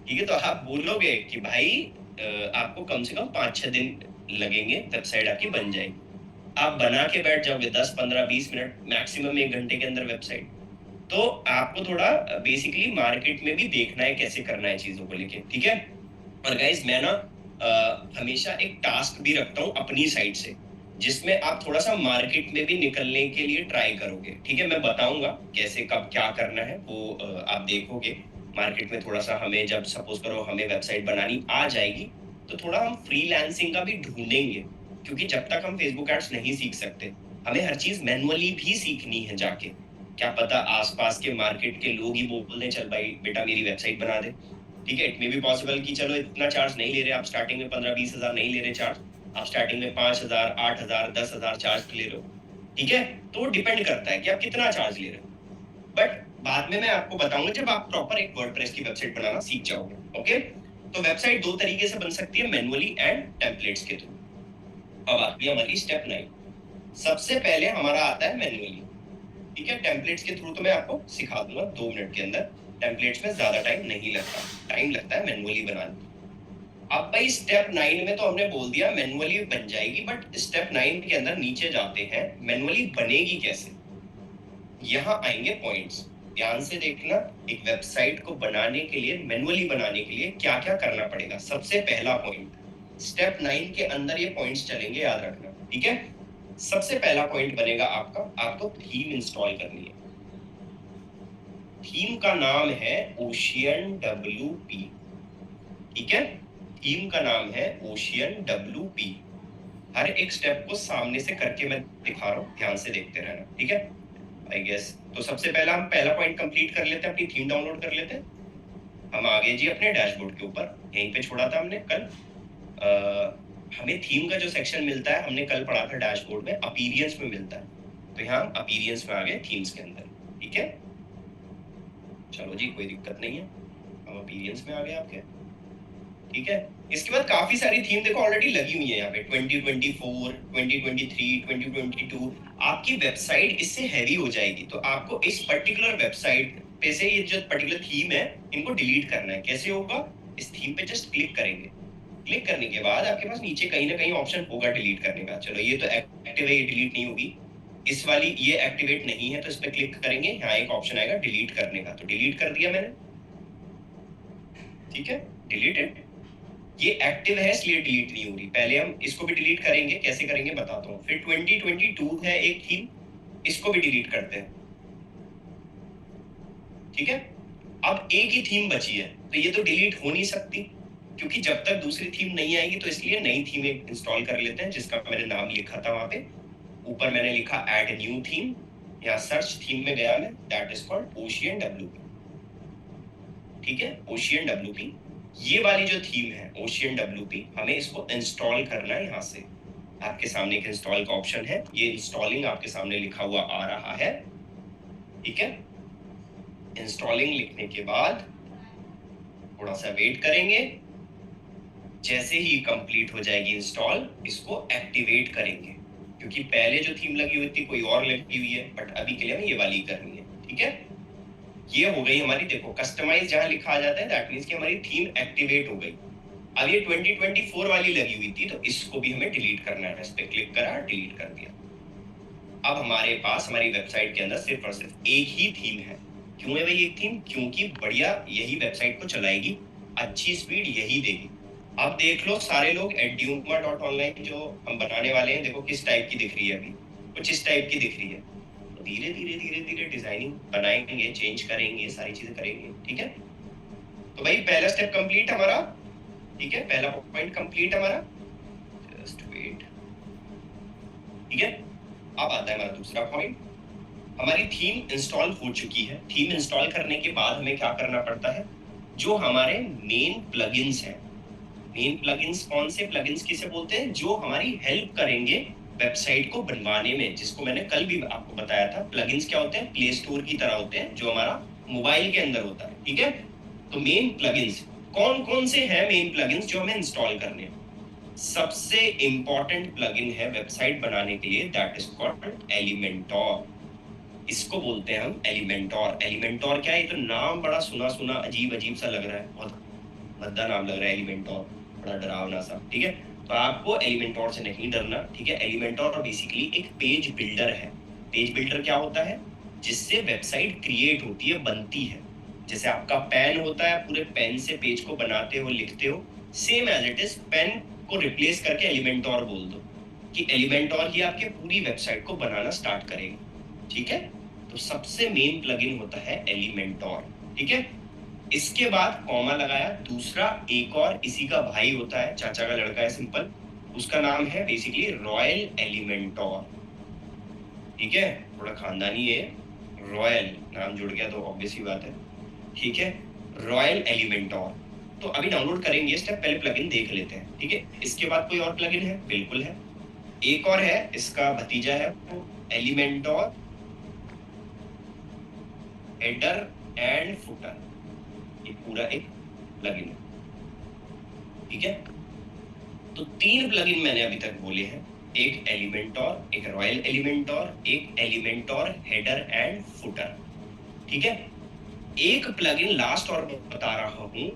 ठीक है। तो आप बोलोगे कि भाई आपको कम से कम 5-6 दिन लगेंगे, वेबसाइट आपकी बन जाएगी। आप बना के बैठ जाओगे 10, 15, 20 मिनट, मैक्सिमम 1 घंटे के अंदर वेबसाइट। तो आपको थोड़ा बेसिकली मार्केट में भी देखना है कैसे करना है चीजों को लेके, ठीक है। और गाइस मैं ना हमेशा एक टास्क भी रखता हूँ अपनी साइड से, जिसमें आप थोड़ा सा मार्केट में भी निकलने के लिए ट्राई करोगे, ठीक है। मैं बताऊंगा कैसे कब क्या करना है, वो आप देखोगे मार्केट में। थोड़ा सा हमें जब सपोज करो हमें वेबसाइट बनानी आ जाएगी, तो थोड़ा हम फ्रीलांसिंग का भी ढूंढेंगे, क्योंकि जब तक हम फेसबुक एड्स नहीं सीख सकते, हमें हर चीज मैनुअली भी सीखनी है जाके। क्या पता आसपास के मार्केट के लोग ही बोल दें चल भाई बेटा मेरी वेबसाइट बना दे, ठीक है। इट मे बी पॉसिबल कि चलो इतना चार्ज नहीं ले रहे आप, स्टार्टिंग में 15-20 हजार नहीं ले रहे चार्ज, आप स्टार्टिंग में 5,000, 8,000, 10,000 चार्ज ले रहे हो, ठीक है। तो डिपेंड करता है कि आप कितना चार्ज ले रहे हो। बट बाद में मैं आपको बताऊंगा जब आप प्रॉपर एक वर्डप्रेस की वेबसाइट बनाना सीख जाओगे, ओके। तो वेबसाइट दो तरीके से बन सकती है, मैनुअली एंड टेम्पलेट्स के थ्रू। अब आती है हमारी स्टेप 9। सबसे पहले हमारा आता है मैनुअली, ठीक है। टेम्पलेट्स के थ्रू तो मैं आपको सिखा दूंगा 2 मिनट के अंदर, टेम्पलेट्स में ज्यादा टाइम नहीं लगता, टाइम लगता है मैनुअली बनाने। अब भाई स्टेप 9 में तो हमने बोल दिया मैनुअली बन जाएगी, बट स्टेप 9 के अंदर नीचे जाते हैं, मैनुअली बनेगी कैसे। यहाँ आएंगे पॉइंट्स, ध्यान से देखना। एक वेबसाइट को बनाने के लिए, मैनुअली बनाने के लिए क्या क्या करना पड़ेगा। सबसे पहला पॉइंट, स्टेप 9 के अंदर ये पॉइंट्स चलेंगे, याद रखना, ठीक है। सबसे पहला पॉइंट बनेगा आपका, आपको थीम इंस्टॉल करनी है। थीम का नाम है ओशियन WP, ठीक है। थीम का नाम है ओशियन WP। हर एक स्टेप को सामने से करके मैं दिखा रहा हूँ, ध्यान से देखते रहना, ठीक है। आई गेस तो सबसे पहला हम पहला पॉइंट कंप्लीट कर लेते हैं, अपनी थीम डाउनलोड कर लेते हैं। हम आगे जी अपने डैशबोर्ड के ऊपर, यहीं पे छोड़ा था हमने कल। हमें थीम का जो सेक्शन मिलता है, हमने कल पढ़ा था डैशबोर्ड में, अपीयरेंस में मिलता है। तो यहाँ हम अपीयरेंस में आ गए थीम्स के अंदर, ठीक है। चलो जी, कोई दिक्कत नहीं है, हम अपीरियंस में आ गए आपके। ठीक है, इसके बाद काफी सारी थीम देखो ऑलरेडी लगी हुई है यहाँ पे, 2024, 2023, 2022। आपकी वेबसाइट इससे हैवी हो जाएगी, तो आपको इस पर्टिकुलर वेबसाइट पे से ये जो पर्टिकुलर थीम है इनको डिलीट करना है। कैसे होगा? इस थीम पे जस्ट क्लिक करेंगे, क्लिक करने के बाद आपके पास नीचे कहीं ना कहीं ऑप्शन होगा डिलीट करने का। चलो ये तो एक्टिव है, ये डिलीट नहीं होगी। इस वाली ये एक्टिवेट नहीं है, तो इस पर क्लिक करेंगे, यहाँ एक ऑप्शन आएगा डिलीट करने का, तो डिलीट कर दिया मैंने। ठीक है, डिलीटेड। ये एक्टिव है इसलिए डिलीट नहीं हो रही। पहले हम इसको भी डिलीट करेंगे, कैसे करेंगे बताता हूँ। फिर 2022 है एक थीम, इसको भी डिलीट करते हैं। ठीक है, अब एक ही थीम बची है, तो ये तो डिलीट हो नहीं सकती, क्योंकि जब तक दूसरी थीम नहीं आएगी, तो इसलिए नई थीम एक इंस्टॉल कर लेते हैं, जिसका मैंने नाम लिखा था वहां पे ऊपर, मैंने लिखा ऐड न्यू थीम। यहाँ सर्च थीम में गया मैं, that is called ocean WP। ठीक है, ओशियन WP, ये वाली जो थीम है ओशियन WP, हमें इसको इंस्टॉल करना है। यहाँ से आपके सामने एक इंस्टॉल का ऑप्शन है, ये इंस्टॉलिंग आपके सामने लिखा हुआ आ रहा है। ठीक है, इंस्टॉलिंग लिखने के बाद थोड़ा सा वेट करेंगे, जैसे ही कंप्लीट हो जाएगी इंस्टॉल, इसको एक्टिवेट करेंगे, क्योंकि पहले जो थीम लगी हुई थी कोई और लगी हुई है, बट अभी के लिए हमें ये वाली करनी है। ठीक है, ये हो गई हमारी, देखो कस्टमाइज जहां लिखा आ जाता है, दैट मींस कि हमारी थीम एक्टिवेट हो गई। अब ये 2024 वाली लगी हुई थी, तो इसको भी हमें डिलीट करना है। इस पे क्लिक करा, डिलीट कर दिया। अब हमारे पास हमारी वेबसाइट के अंदर सिर्फ और सिर्फ एक ही थीम है। क्यों है भाई एक थीम? क्योंकि बढ़िया यही वेबसाइट को चलाएगी, अच्छी स्पीड यही देगी। अब देख लो सारे लोग eduma.online जो हम बनाने वाले हैं, देखो किस टाइप की दिख रही है, अभी कुछ इस टाइप की दिख रही है। तो धीरे धीरे धीरे धीरे डिजाइनिंग बनाएंगे, चेंज करेंगे, सारी चीजें करेंगे। ठीक है, तो भाई पहला स्टेप कंप्लीट हमारा। ठीक है, पहला पॉइंट कंप्लीट हमारा, जस्ट वेट। ठीक है, अब आता है हमारा दूसरा पॉइंट। हमारी थीम इंस्टॉल हो चुकी है। थीम इंस्टॉल करने के बाद हमें क्या करना पड़ता है? जो हमारे मेन प्लगइन्स हैं, मेन प्लगइन्स कौन से प्लगइन्स किसे बोलते हैं? जो हमारी हेल्प करेंगे वेबसाइट को बनवाने में, जिसको मैंने कल भी आपको बताया था। प्लगइन्स क्या होते हैं? प्ले स्टोर की तरह होते हैं, जो हमारा मोबाइल के अंदर होता है। ठीक है, तो मेन प्लगइन्स कौन कौन से हैं? मेन प्लगइन्स जो हमें इंस्टॉल करने हैं, सबसे इंपॉर्टेंट प्लगइन है वेबसाइट बनाने के लिए, दैट इज कॉल्ड एलिमेंटोर। इसको बोलते हैं हम एलिमेंटोर। एलिमेंटोर क्या है? ये तो नाम बड़ा सुना सुना अजीब अजीब सा लग रहा है, बहुत भद्दा नाम लग रहा है एलिमेंटोर, बड़ा डरावना सा। ठीक है, तो आपको एलिमेंटोर से नहीं डरना। ठीक है, एलिमेंटोर बेसिकली एक पेज बिल्डर है। पेज बिल्डर क्या होता है? जिससे वेबसाइट क्रिएट होती है, बनती है। जैसे आपका पेन होता है, पूरे पेन से पेज को बनाते हो, लिखते हो, same as it is pen को रिप्लेस करके एलिमेंटोर बोल दो कि एलिमेंटोर ही आपके पूरी वेबसाइट को बनाना स्टार्ट करेगा। ठीक है, तो सबसे मेन प्लगइन होता है एलिमेंटोर। ठीक है, इसके बाद कॉमा लगाया, दूसरा एक और इसी का भाई होता है, चाचा का लड़का है, सिंपल, उसका नाम है बेसिकली रॉयल एलिमेंटोर। ठीक है, थोड़ा खानदानी है, रॉयल नाम जुड़ गया तो ऑब्वियस ही बात है। ठीक है, रॉयल एलिमेंटोर। तो अभी डाउनलोड करेंगे स्टेप, पहले प्लगइन देख लेते हैं। ठीक है, इसके बाद कोई और प्लगइन है? बिल्कुल है, एक और है, इसका भतीजा है वो एलिमेंटोर हेडर एंड फुटर। ये पूरा एक प्लगइन है। ठीक है, तो 3 प्लगइन मैंने अभी तक बोले हैं, एक एलिमेंटोर, एक रॉयल एलिमेंटोर, एक एलिमेंटोर हेडर एंड फुटर। ठीक है, एक प्लगइन लास्ट और बता रहा हूं,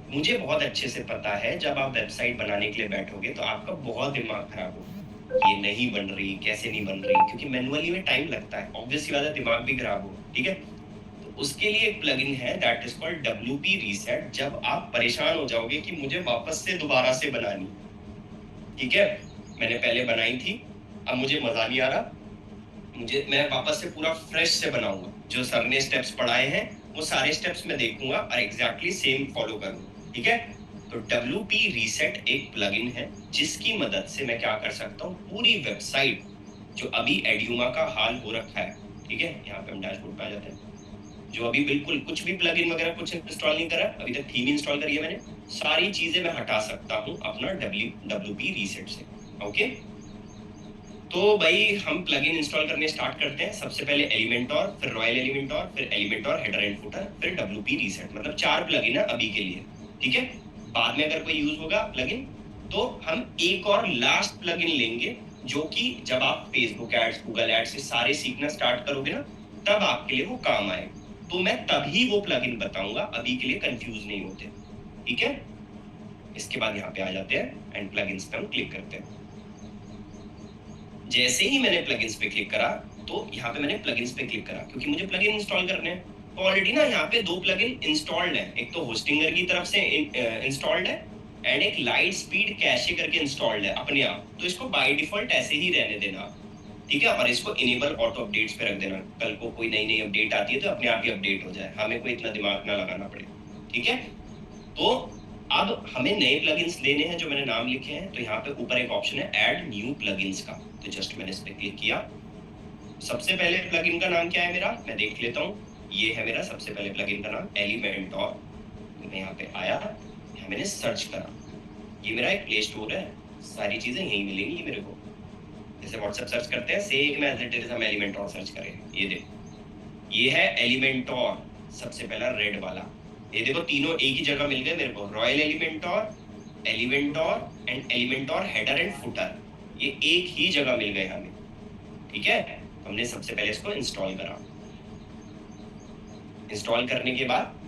मुझे बहुत अच्छे से पता है जब आप वेबसाइट बनाने के लिए बैठोगे तो आपका बहुत दिमाग खराब होगा, ये नहीं बन रही, कैसे नहीं बन रही, क्योंकि मैनुअली में टाइम लगता है, ऑब्वियस सी बात है, दिमाग भी खराब हो। ठीक है, तो उसके लिए एक प्लगइन है, that is called WP reset. जब आप परेशान हो जाओगे कि मुझे वापस से दोबारा से बनानी, ठीक है, मैंने पहले बनाई थी, अब मुझे मजा नहीं आ रहा, मैं वापस से पूरा फ्रेश से बनाऊंगा, जो सर ने स्टेप्स पढ़ाए हैं वो सारे स्टेप्स मैं देखूंगा और एग्जैक्टली सेम फॉलो करूंगा। ठीक है, तो WP रीसेट एक प्लगइन है जिसकी मदद से मैं क्या कर सकता हूँ, पूरी वेबसाइट जो अभी एड्यूमा का हाल हो रखा है, ठीक है, यहाँ पे हम डैशबोर्ड पे आ जाते हैं, जो अभी बिल्कुल कुछ भी प्लगइन वगैरह कुछ इंस्टॉल नहीं करा, अभी तक थीम इंस्टॉल करी है मैंने, सारी चीजें मैं हटा सकता हूँ अपना WP रीसेट से। ओके, तो भाई हम प्लगइन इंस्टॉल करने स्टार्ट करते हैं। सबसे पहले एलिमेंटोर, फिर रॉयल एलिमेंटोर, फिर एलिमेंटोर हेडर एंड फुटर, फिर WP रीसेट। मतलब 4 प्लगइन है अभी के लिए, ठीक है। बाद में अगर कोई यूज होगा प्लगइन तो हम एक और लास्ट प्लगइन लेंगे, जो कि जब आप फेसबुक एड्स, गूगल एड्स से सारे सीखना स्टार्ट करोगे ना, तब आपके लिए वो काम आएगा। तो मैं तभी वो प्लगइन बताऊंगा, अभी के लिए कंफ्यूज नहीं होते, ठीक है। इसके बाद यहाँ पे आ जाते हैं एंड प्लगइन्स पे हम क्लिक करते हैं। जैसे ही मैंने प्लगइन्स पे क्लिक करा तो यहाँ पे मैंने प्लगइन्स पे क्लिक करा, क्योंकि मुझे प्लगइन इंस्टॉल करने हैं। तो ऑलरेडी ना यहाँ पे 2 प्लगइन इंस्टॉल्ड है, एक तो होस्टिंगर की तरफ से इंस्टॉल्ड है एंड एक लाइट स्पीड कैशे करके इंस्टॉल्ड है अपने आप। तो इसको बाय डिफॉल्ट ऐसे ही रहने देना, ठीक है। और इसको इनेबल ऑटो अपडेट्स पे रख देना, कल को कोई नई अपडेट आती है तो अपने आप ही अपडेट हो जाए, हमें कोई इतना दिमाग ना लगाना पड़े, ठीक है। तो अब हमें नए प्लगइन्स लेने हैं जो मैंने नाम लिखे हैं। तो यहाँ पे ऊपर एक ऑप्शन है ऐड न्यू प्लगइन्स का, तो जस्ट मैंने इस पे क्लिक किया। सबसे पहले प्लगइन का नाम क्या है मेरा, मैं देख लेता हूँ। ये है मेरा सबसे पहले प्लगइन का नाम एलिमेंटोर। तो मैं यहाँ पे आया, यहाँ मैंने सर्च करा। ये मेरा एक प्ले स्टोर है, सारी चीजें यहीं मिलेंगी मेरे को। जैसे व्हाट्सएप सर्च करते हैं सेम एज इट इज हम एलिमेंटोर सर्च करें। ये देखो, ये है एलिमेंटोर, सबसे पहला रेड वाला। ये देखो तीनों एक ही जगह मिल गए मेरे को, royal Elementor, Elementor and Elementor header and footer. ये एक ही जगह मिल गए हमें, ठीक है। हमने सबसे पहले इसको इंस्टॉल करा। इंस्टॉल करने के बाद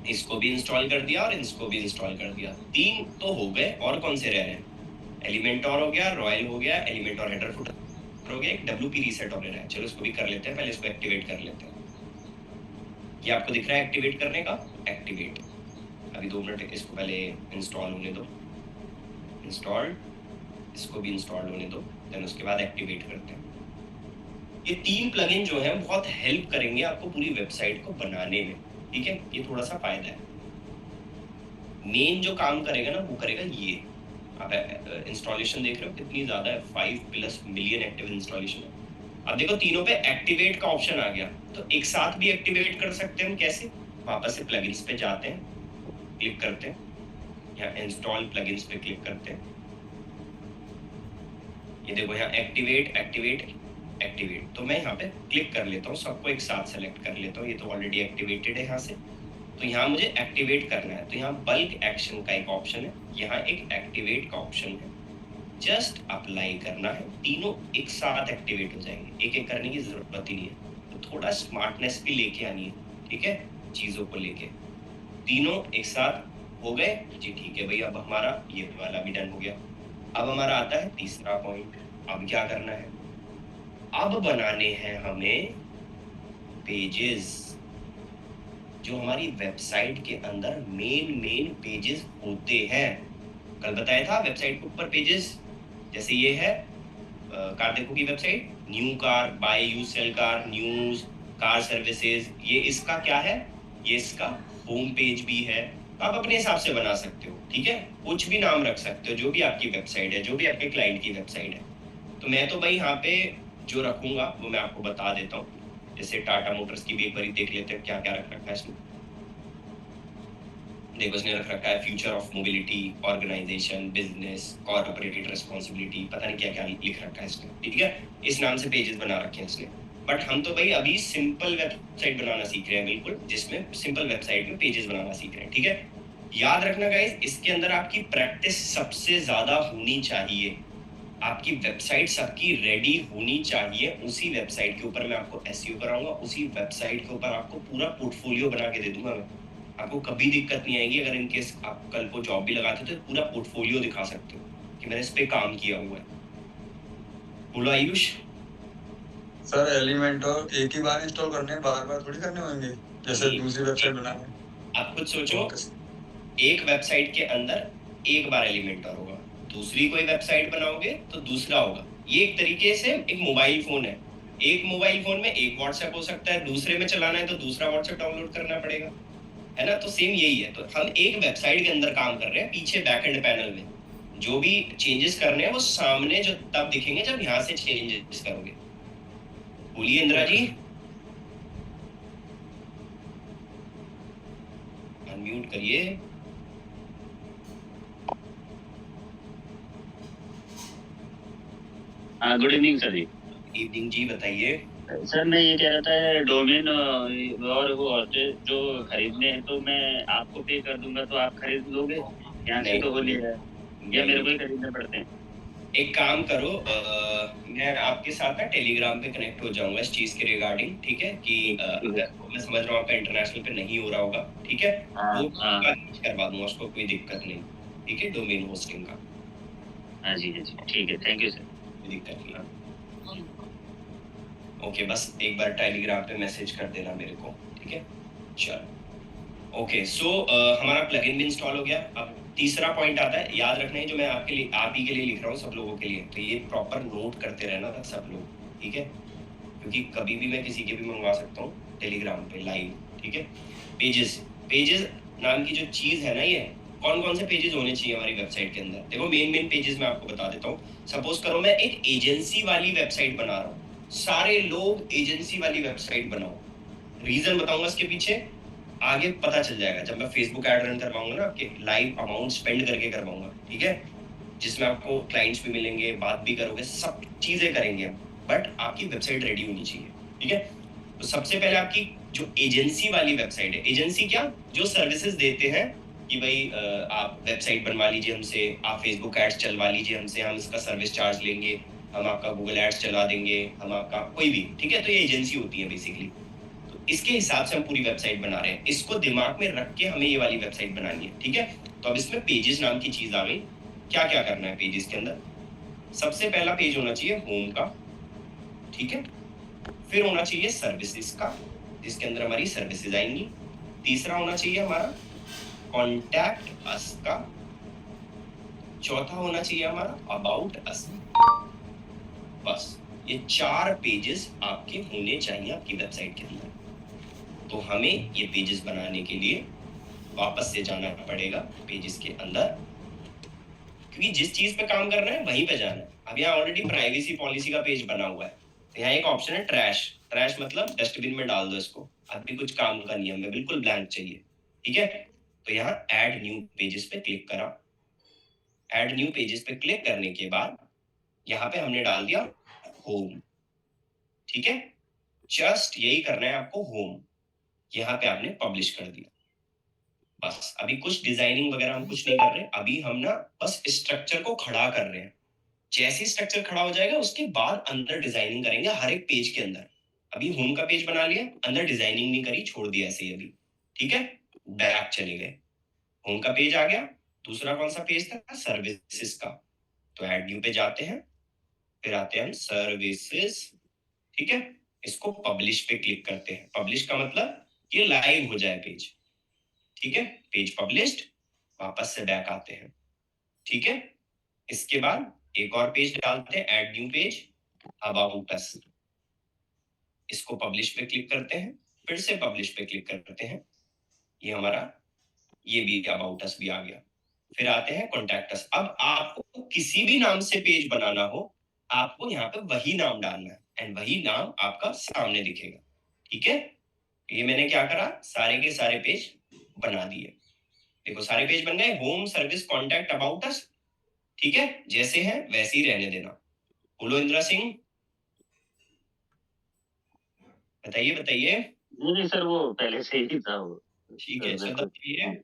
इसको भी इंस्टॉल कर दिया और इसको भी इंस्टॉल कर दिया। 3 तो हो गए, और कौन से रह रहे हैं। एलिमेंटोर हो गया, रॉयल हो गया, एलिमेंटोर हेडर फुटर हो गया, एक WP रीसेट हो रहा है। चलो इसको भी कर लेते हैं, पहले इसको एक्टिवेट कर लेते हैं। ये आपको दिख रहा है एक्टिवेट करने का, एक्टिवेट। अभी 2 मिनट इसको पहले इंस्टॉल होने दो, इंस्टॉल, इसको भी इंस्टॉल होने दो, देन उसके बाद एक्टिवेट करते हैं। ये 3 प्लगइन जो हैं बहुत हेल्प करेंगे आपको पूरी वेबसाइट को बनाने में, ठीक है। ये थोड़ा सा फायदा है। मेन जो काम करेगा ना वो करेगा ये। आप इंस्टॉलेशन देख रहे हो कितनी ज्यादा है, 5+ मिलियन एक्टिव इंस्टॉलेशन है। अब देखो तीनों पे एक्टिवेट का ऑप्शन आ गया, तो एक साथ भी एक्टिवेट कर सकते हैं हम। कैसे, वापस से प्लगइन्स पे जाते हैं, क्लिक करते हैं, यहाँ इंस्टॉल प्लगइन्स पे क्लिक करते हैं। ये देखो यहाँ एक्टिवेट एक्टिवेट एक्टिवेट, तो मैं यहाँ पे क्लिक कर लेता हूँ, सबको एक साथ सेलेक्ट कर लेता हूँ। ये तो ऑलरेडी एक्टिवेटेड है यहाँ से, तो यहाँ मुझे एक्टिवेट करना है। तो यहाँ बल्क एक्शन का एक ऑप्शन है, यहाँ एक एक्टिवेट का ऑप्शन है, जस्ट अप्लाई करना है। तीनों एक साथ एक्टिवेट हो जाएंगे, एक एक करने की जरूरत ही नहीं है। तो थोड़ा स्मार्टनेस भी लेके आनी है, ठीक है, चीजों को लेके। तीनों एक साथ हो गए जी, ठीक है भाई। अब हमारा ये वाला भी डन हो गया। अब हमारा आता है तीसरा पॉइंट। अब क्या करना है, अब बनाने हैं हमें पेजेस, जो हमारी वेबसाइट के अंदर मेन पेजेस होते हैं। कल बताया था वेबसाइट के ऊपर पेजेस, जैसे ये है कार देखो की website, new car, buy use sell car, news, car services. ये इसका क्या है, ये इसका होम पेज भी है। आप अपने हिसाब से बना सकते हो, ठीक है, कुछ भी नाम रख सकते हो, जो भी आपकी वेबसाइट है, जो भी आपके क्लाइंट की वेबसाइट है। तो मैं तो भाई यहाँ पे जो रखूंगा वो मैं आपको बता देता हूँ। जैसे टाटा मोटर्स की भी एक बार देख लेते हैं क्या क्या रख रखा है इसमें। देखो इसने रख रखा है future of mobility, organisation, business, corporate responsibility, पता नहीं क्या क्या लिख रखा है इसने, ठीक है। इस नाम से पेजेस बना रखे हैं इसने। बट हम तो भाई अभी सिंपल वेबसाइट बनाना सीख रहे हैं, बिल्कुल, जिसमें सिंपल वेबसाइट में पेजेस बनाना सीख रहे हैं, ठीक है। याद रखना गाइस, इसके अंदर आपकी प्रैक्टिस सबसे ज्यादा होनी चाहिए। आपकी वेबसाइट सबकी रेडी होनी चाहिए। उसी वेबसाइट के ऊपर मैं आपको एसईओ कराऊंगा, उसी वेबसाइट के ऊपर आपको पूरा पोर्टफोलियो बना के दे दूंगा मैं। आपको कभी दिक्कत नहीं आएगी। अगर इनकेस आप कल को जॉब भी लगाते तो पूरा पोर्टफोलियो दिखा सकते हो कि मैंने इस पे काम किया हुआ है। बोलो आयुष। सर एलिमेंटोर एक ही बार इंस्टॉल करने हैं, बार बार थोड़ी करने होंगे, जैसे दूसरी वेबसाइट बनाने। आप खुद सोचो, एक वेबसाइट के अंदर एक बार एलिमेंटोर होगा, दूसरी कोई वेबसाइट बनाओगे तो दूसरा होगा। ये एक तरीके से एक मोबाइल फोन है, एक मोबाइल फोन में एक व्हाट्सएप हो सकता है, दूसरे में चलाना है तो दूसरा व्हाट्सएप डाउनलोड करना पड़ेगा, है ना। तो सेम यही है। तो हम एक वेबसाइट के अंदर काम कर रहे हैं, पीछे बैकएंड पैनल में जो भी चेंजेस करने हैं वो सामने जो तब दिखेंगे जब यहाँ से चेंजेस करोगे। बोलिए इंदिरा जी, अनम्यूट करिए। हाँ, गुड इवनिंग सर जी। इवनिंग जी, बताइए। सर मैं ये कह रहा था डोमेन और वो हॉस्टेल जो खरीदने हैं तो मैं आपको पे कर दूंगा तो आप खरीद लोगे? यहाँ से तो हो नहीं रहा है, या मेरे को ही खरीदने पड़ते हैं? एक काम करो, मैं आपके साथ ना टेलीग्राम पे कनेक्ट हो जाऊंगा इस चीज के रिगार्डिंग, ठीक है? कि अगर मैं समझ रहा हूँ आपका इंटरनेशनल पे नहीं हो रहा होगा, ठीक है? हाँ, वो हाँ। करवा दूंगा, उसको कोई दिक्कत नहीं, ठीक है? डोमेन होस्टिंग का। हाँ जी, हाँ जी, ठीक है, थैंक यू सर। कोई दिक्कत नहीं। ओके, बस एक बार टेलीग्राम पे मैसेज कर देना मेरे को, ठीक है? चलो, ओके। सो हमारा प्लगइन भी इंस्टॉल हो गया। अब तीसरा पॉइंट आता है, याद रखना है जो मैं आपके लिए, आप ही के लिए लिख रहा हूँ, सब लोगों के लिए, तो ये प्रॉपर नोट करते रहना था सब लोग, ठीक है? क्योंकि कभी भी मैं किसी के भी मंगवा सकता हूँ टेलीग्राम पे लाइव, ठीक है? पेजेस, पेजेस नाम की जो चीज है ना, ये कौन कौन से पेजेस होने चाहिए हमारी वेबसाइट के अंदर? देखो, मेन पेजेस मैं आपको बता देता हूँ। सपोज करो मैं एक एजेंसी वाली वेबसाइट बना रहा हूँ, सारे लोग एजेंसी वाली वेबसाइट बनाओ। रीजन बताऊंगा इसके पीछे, आगे पता चल जाएगा जब मैं फेसबुक ऐड रन करवाऊंगा ना, आपके लाइव अमाउंट स्पेंड करके करवाऊंगा, ठीक है? जिसमें आपको क्लाइंट्स भी मिलेंगे, बात भी करोगे, सब चीजें करेंगे, बट आपकी वेबसाइट रेडी होनी चाहिए, ठीक है? तो सबसे पहले आपकी जो एजेंसी वाली वेबसाइट है, एजेंसी क्या, जो सर्विसेज देते हैं कि भाई आप वेबसाइट बनवा लीजिए हमसे, आप फेसबुक एड्स चलवा लीजिए हमसे, हम इसका सर्विस चार्ज लेंगे, हम आपका गूगल एड्स चला देंगे, हम आपका कोई भी, ठीक है? तो ये एजेंसी होती है बेसिकली। तो इसके हिसाब से हम पूरी वेबसाइट बना रहे हैं, इसको दिमाग में रख के हमें ये वाली वेबसाइट बनानी है, ठीक है? तो अब इसमें पेजेस नाम की चीज आ गई। क्या क्या करना है पेजेस के अंदर? सबसे पहला पेज होना चाहिए होम का, ठीक है? फिर होना चाहिए सर्विसेज का, जिसके अंदर हमारी सर्विसेज आएंगी। तीसरा होना चाहिए हमारा कॉन्टैक्ट अस का। चौथा होना चाहिए हमारा अबाउट अस। बस ये 4 पेजेस आपके होने चाहिए आपकी वेबसाइट के अंदर। तो हमें ये पेजेस बनाने के लिए वापस से जाना पड़ेगा पेजेस के अंदर, क्योंकि जिस चीज पे काम कर रहे हैं वहीं पे जाना है। अब यहाँ ऑलरेडी प्राइवेसी पॉलिसी का पेज बना हुआ है, तो यहाँ एक ऑप्शन है ट्रैश। ट्रैश मतलब डस्टबिन में डाल दो इसको, अभी कुछ काम का नहीं, हमें बिल्कुल ब्लैंक चाहिए, ठीक है? तो यहाँ ऐड न्यू पेजेस पे क्लिक करा। ऐड न्यू पेजेस पे क्लिक करने के बाद यहाँ पे हमने डाल दिया होम, ठीक है? जस्ट यही करना है आपको, होम। यहाँ पे आपने पब्लिश कर दिया। बस अभी कुछ डिजाइनिंग वगैरह हम कुछ नहीं कर रहे, अभी हम ना बस स्ट्रक्चर को खड़ा कर रहे हैं। जैसे स्ट्रक्चर खड़ा हो जाएगा उसके बाद अंदर डिजाइनिंग करेंगे हर एक पेज के अंदर। अभी होम का पेज बना लिया, अंदर डिजाइनिंग नहीं करी, छोड़ दिया ऐसे ही अभी, ठीक है? बैक चले गए, होम का पेज आ गया। दूसरा कौन सा पेज था? सर्विसेज का। तो ऐड न्यू पे जाते हैं, फिर आते हैं हम सर्विसेज, ठीक है? इसको पब्लिश पे क्लिक करते हैं। पब्लिश का मतलब ये लाइव हो जाए पेज, ठीक है? Page published. वापस से बैक आते हैं, ठीक है? इसके बाद एक और पेज डालते हैं, add new page about us. इसको पब्लिश पे क्लिक करते हैं, फिर से पब्लिश पे क्लिक करते हैं, ये हमारा ये भी अबाउट अस भी आ गया। फिर आते हैं कॉन्टैक्ट अस। अब आपको किसी भी नाम से पेज बनाना हो, आपको यहाँ पे वही नाम डालना है, एंड वही नाम आपका सामने दिखेगा, ठीक है? ये मैंने क्या करा, सारे के सारे पेज बना दिए। देखो सारे पेज बन गए, home, service, contact, about us, ठीक है? जैसे हैं वैसे ही रहने देना। बोलो इंद्रा सिंह, बताइए बताइए। नहीं सर, वो पहले से ही था वो। ठीक है, चलो बताइए।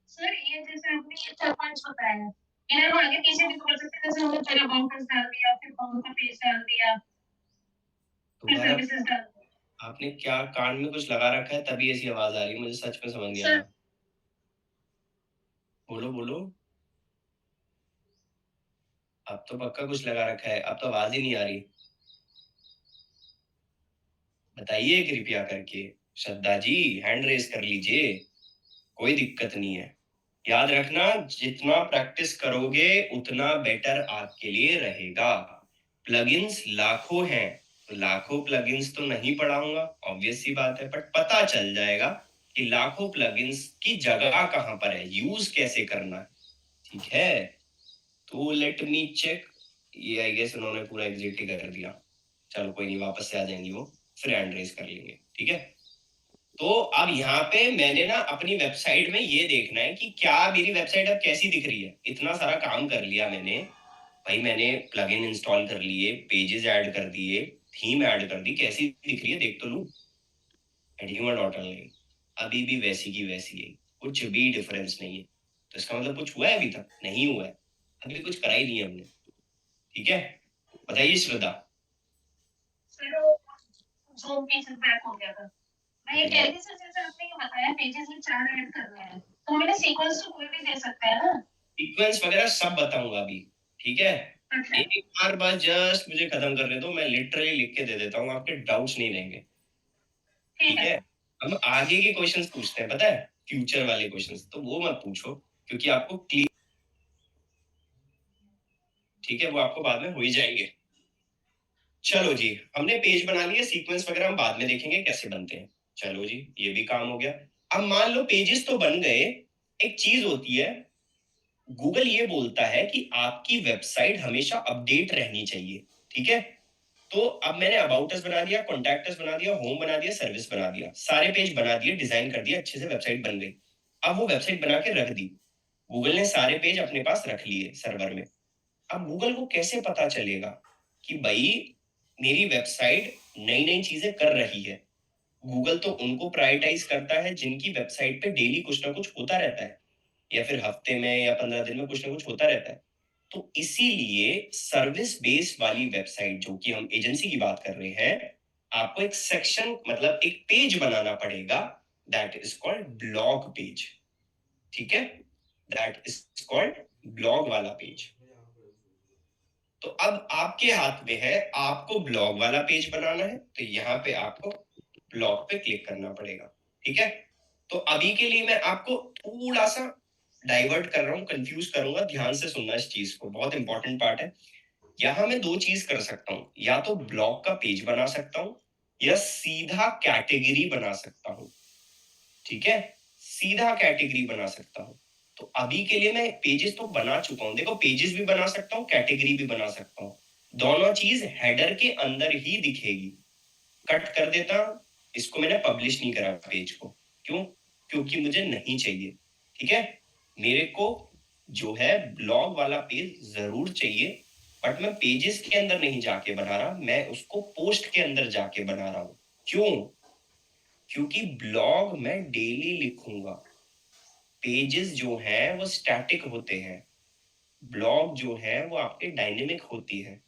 सर ये जैसे आपने ये 4-5 बताया, इन्हें हम आगे पीछे भी तो कर सकते हैं। जैसे हमने पहले अबाउट अस डाल दिया, फिर होम का पेज डाल दिया, फिर दोबारा, सर्विसेज डाल दिया। आपने क्या कान में कुछ लगा रखा है तभी ऐसी आवाज आ रही है, मुझे सच में समझ नहीं आ सर रहा। बोलो बोलो, अब तो पक्का कुछ लगा रखा है, अब तो आवाज ही नहीं आ रही। बताइए कृपया करके। श्रद्धा जी हैंड रेज कर लीजिए, कोई दिक्कत नहीं है। याद रखना, जितना प्रैक्टिस करोगे उतना बेटर आपके लिए रहेगा। प्लगइन्स लाखों हैं, तो लाखों प्लगइन्स तो नहीं पढ़ाऊंगा, ऑब्वियस सी बात है, बट पता चल जाएगा कि लाखों प्लगइन्स की जगह कहां पर है, यूज कैसे करना है, ठीक है? तो लेट मी चेक। ये आई गेस उन्होंने पूरा एग्जिट ही कर दिया। चलो कोई नहीं, वापस से आ जाएंगी वो, फिर हैंड रेज कर लेंगे, ठीक है? तो अब यहाँ पे मैंने ना अपनी वेबसाइट में ये देखना है कि क्या मेरी वेबसाइट अब कैसी दिख रही है। इतना सारा काम कर लिया मैंने, भाई मैंने प्लगइन इंस्टॉल कर लिए, पेजेस ऐड कर दिए, थीम ऐड कर दी, कैसी दिख रही है देख तो लूं। Eduma.online अभी भी वैसी की वैसी है, कुछ भी डिफरेंस नहीं है। तो इसका मतलब कुछ हुआ है अभी तक? नहीं हुआ है, अभी कुछ करा ही नहीं है हमने। ठीक है, बताइए श्रद्धा। सर वो ज़ूम पेजेस बैक हो गया था। मैं ये कह रही थी सर, जैसे आपने ये बताया पेजेस में 4 ऐड करने हैं, तो मैंने सीक्वेंस तो कोई भी दे सकता है ना? सीक्वेंस वगैरह सब बताऊंगा अभी, ठीक है? अच्छा, एक बार बस जस्ट मुझे खत्म करने दो, मैं लिटरली लिख के दे देता हूँ, आपके डाउट्स नहीं रहेंगे। ठीक ठीक है है, सर। हम आगे के क्वेश्चंस पूछते हैं, पता है, फ्यूचर वाले क्वेश्चंस, तो वो मत पूछो क्योंकि आपको क्लियर, ठीक है, वो आपको बाद में हो ही जाएंगे। चलो जी, हमने पेज बना लिए, सीक्वेंस वगैरह हम बाद में देखेंगे कैसे बनते हैं। चलो जी, ये भी काम हो गया। अब मान लो पेजेस तो बन गए, एक चीज होती है, गूगल ये बोलता है कि आपकी वेबसाइट हमेशा अपडेट रहनी चाहिए। ठीक है, तो अब मैंने अबाउट अस बना दिया, कॉन्टैक्ट अस बना दिया, होम बना दिया, सर्विस बना दिया, सारे पेज बना दिए, डिजाइन कर दिया, अच्छे से वेबसाइट बन गई। अब वो वेबसाइट बना के रख दी, गूगल ने सारे पेज अपने पास रख लिए सर्वर में। अब गूगल को कैसे पता चलेगा कि भाई मेरी वेबसाइट नई नई चीजें कर रही है? गूगल तो उनको प्रायोरिटाइज करता है जिनकी वेबसाइट पे डेली कुछ ना कुछ होता रहता है, या फिर हफ्ते में या 15 दिन में कुछ ना कुछ होता रहता है। तो इसीलिए सर्विस बेस्ड वाली वेबसाइट, जो कि हम एजेंसी की बात कर रहे हैं, आपको एक सेक्शन मतलब एक पेज बनाना पड़ेगा, that is called blog page. ठीक है, दैट इज कॉल्ड ब्लॉग वाला पेज। तो अब आपके हाथ में है, आपको ब्लॉग वाला पेज बनाना है, तो यहाँ पे आपको ब्लॉग पे क्लिक करना पड़ेगा। ठीक है, तो अभी के लिए मैं आपको थोड़ा सा डाइवर्ट कर रहा हूँ, कंफ्यूज करूंगा, ध्यान से सुनना इस चीज को, बहुत इंपॉर्टेंट पार्ट है। यहां मैं दो चीज कर सकता हूँ, या तो ब्लॉग का पेज बना सकता हूँ या सीधा कैटेगरी बना सकता हूँ। ठीक है, सीधा कैटेगरी बना सकता हूँ। तो अभी के लिए मैं पेजेस तो बना चुका हूँ, देखो पेजेस भी बना सकता हूँ, कैटेगरी भी बना सकता हूँ, दोनों चीज हेडर के अंदर ही दिखेगी। कट कर देता हूं, इसको मैंने पब्लिश नहीं करा पेज को, क्यों? क्योंकि मुझे नहीं चाहिए। ठीक है, मेरे को जो है ब्लॉग वाला पेज जरूर चाहिए, बट मैं पेजेस के अंदर नहीं जाके बना रहा, मैं उसको पोस्ट के अंदर जाके बना रहा हूं। क्यों? क्योंकि ब्लॉग मैं डेली लिखूंगा, पेजेस जो है वो स्टैटिक होते हैं, ब्लॉग जो है वो आपके डायनेमिक होती है।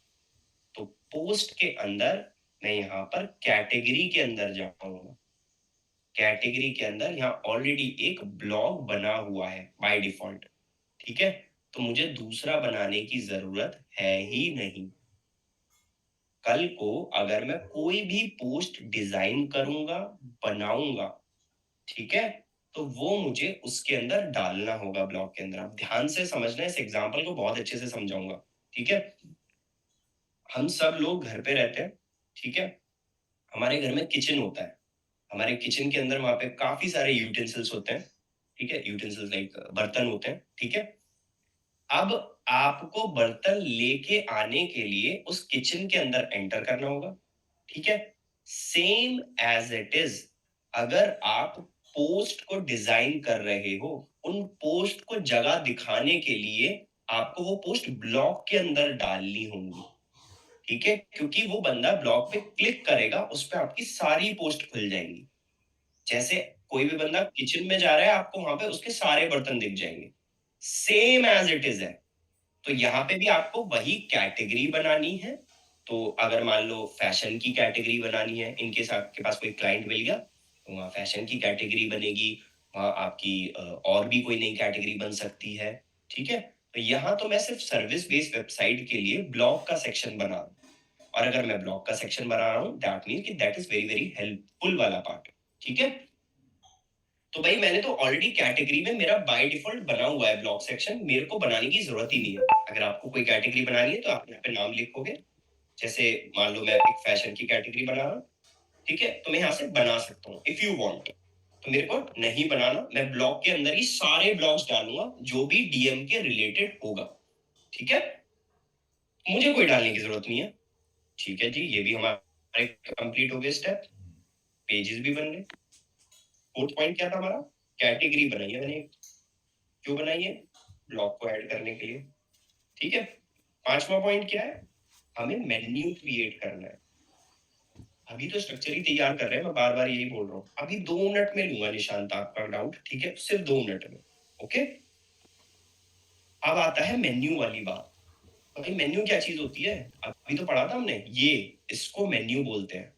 तो पोस्ट के अंदर मैं यहाँ पर कैटेगरी के अंदर जाऊंगा, कैटेगरी के अंदर यहाँ ऑलरेडी एक ब्लॉग बना हुआ है बाय डिफॉल्ट। ठीक है, तो मुझे दूसरा बनाने की जरूरत है ही नहीं। कल को अगर मैं कोई भी पोस्ट डिजाइन करूंगा, बनाऊंगा, ठीक है, तो वो मुझे उसके अंदर डालना होगा ब्लॉग के अंदर। आप ध्यान से समझना, इस एग्जांपल को बहुत अच्छे से समझाऊंगा। ठीक है, हम सब लोग घर पे रहते हैं, ठीक है, हमारे घर में किचन होता है, हमारे किचन के अंदर वहां पे काफी सारे यूटेंसिल्स होते हैं। ठीक है, यूटेंसिल्स लाइक बर्तन होते हैं। ठीक है, अब आपको बर्तन लेके आने के लिए उस किचन के अंदर एंटर करना होगा। ठीक है, सेम एज इट इज, अगर आप पोस्ट को डिजाइन कर रहे हो, उन पोस्ट को जगह दिखाने के लिए आपको वो पोस्ट ब्लॉग के अंदर डालनी होंगी। ठीक है, क्योंकि वो बंदा ब्लॉग पे क्लिक करेगा, उस पर आपकी सारी पोस्ट खुल जाएंगी। जैसे कोई भी बंदा किचन में जा रहा है, आपको वहां पे उसके सारे बर्तन दिख जाएंगे, सेम एज इट इज है। तो यहाँ पे भी आपको वही कैटेगरी बनानी है। तो अगर मान लो फैशन की कैटेगरी बनानी है, इनकेस आपके पास कोई क्लाइंट मिल गया, तो वहाँ फैशन की कैटेगरी बनेगी, वहाँ आपकी और भी कोई नई कैटेगरी बन सकती है। ठीक है, तो यहाँ तो मैं सिर्फ सर्विस बेस्ड वेबसाइट के लिए ब्लॉग का सेक्शन बना रहा हूँ, और अगर मैं ब्लॉग का सेक्शन बना रहा हूँ, दैट मीन कि that is very very helpful वाला पार्ट। ठीक है, तो भाई मैंने तो ऑलरेडी कैटेगरी में मेरा बाय डिफॉल्ट बना हुआ है ब्लॉग सेक्शन, मेरे को बनाने की जरूरत ही नहीं है। अगर आपको कोई कैटेगरी बनानी है तो आप यहाँ पे नाम लिखोगे, जैसे मान लो मैं एक फैशन की कैटेगरी बना रहा हूँ, ठीक है, तो मैं यहाँ से बना सकता हूँ इफ यू वांट। तो मेरे को नहीं बनाना, मैं ब्लॉग के अंदर ही सारे ब्लॉग्स डालूंगा जो भी डीएम के रिलेटेड होगा। ठीक है, मुझे कोई डालने की जरूरत नहीं है। ठीक है जी, ये भी हमारे कंप्लीट हो गए स्टेप, पेजेस भी बन गए। फोर्थ पॉइंट क्या था हमारा? कैटेगरी बनाई है मैंने। क्यों बनाई है? ब्लॉग को ऐड करने के लिए। ठीक है, 5वां पॉइंट क्या है, हमें मेन्यू क्रिएट करना है। अभी तो स्ट्रक्चर ही तैयार कर रहे हैं, मैं बार बार यही बोल रहा हूँ। अभी 2 मिनट में लूंगा निशांत आपका डाउट, ठीक है, सिर्फ 2 मिनट में। ओके, अब आता है मेन्यू वाली बात। भाई मेन्यू क्या चीज होती है, अभी तो पढ़ा था हमने, ये इसको मेन्यू बोलते हैं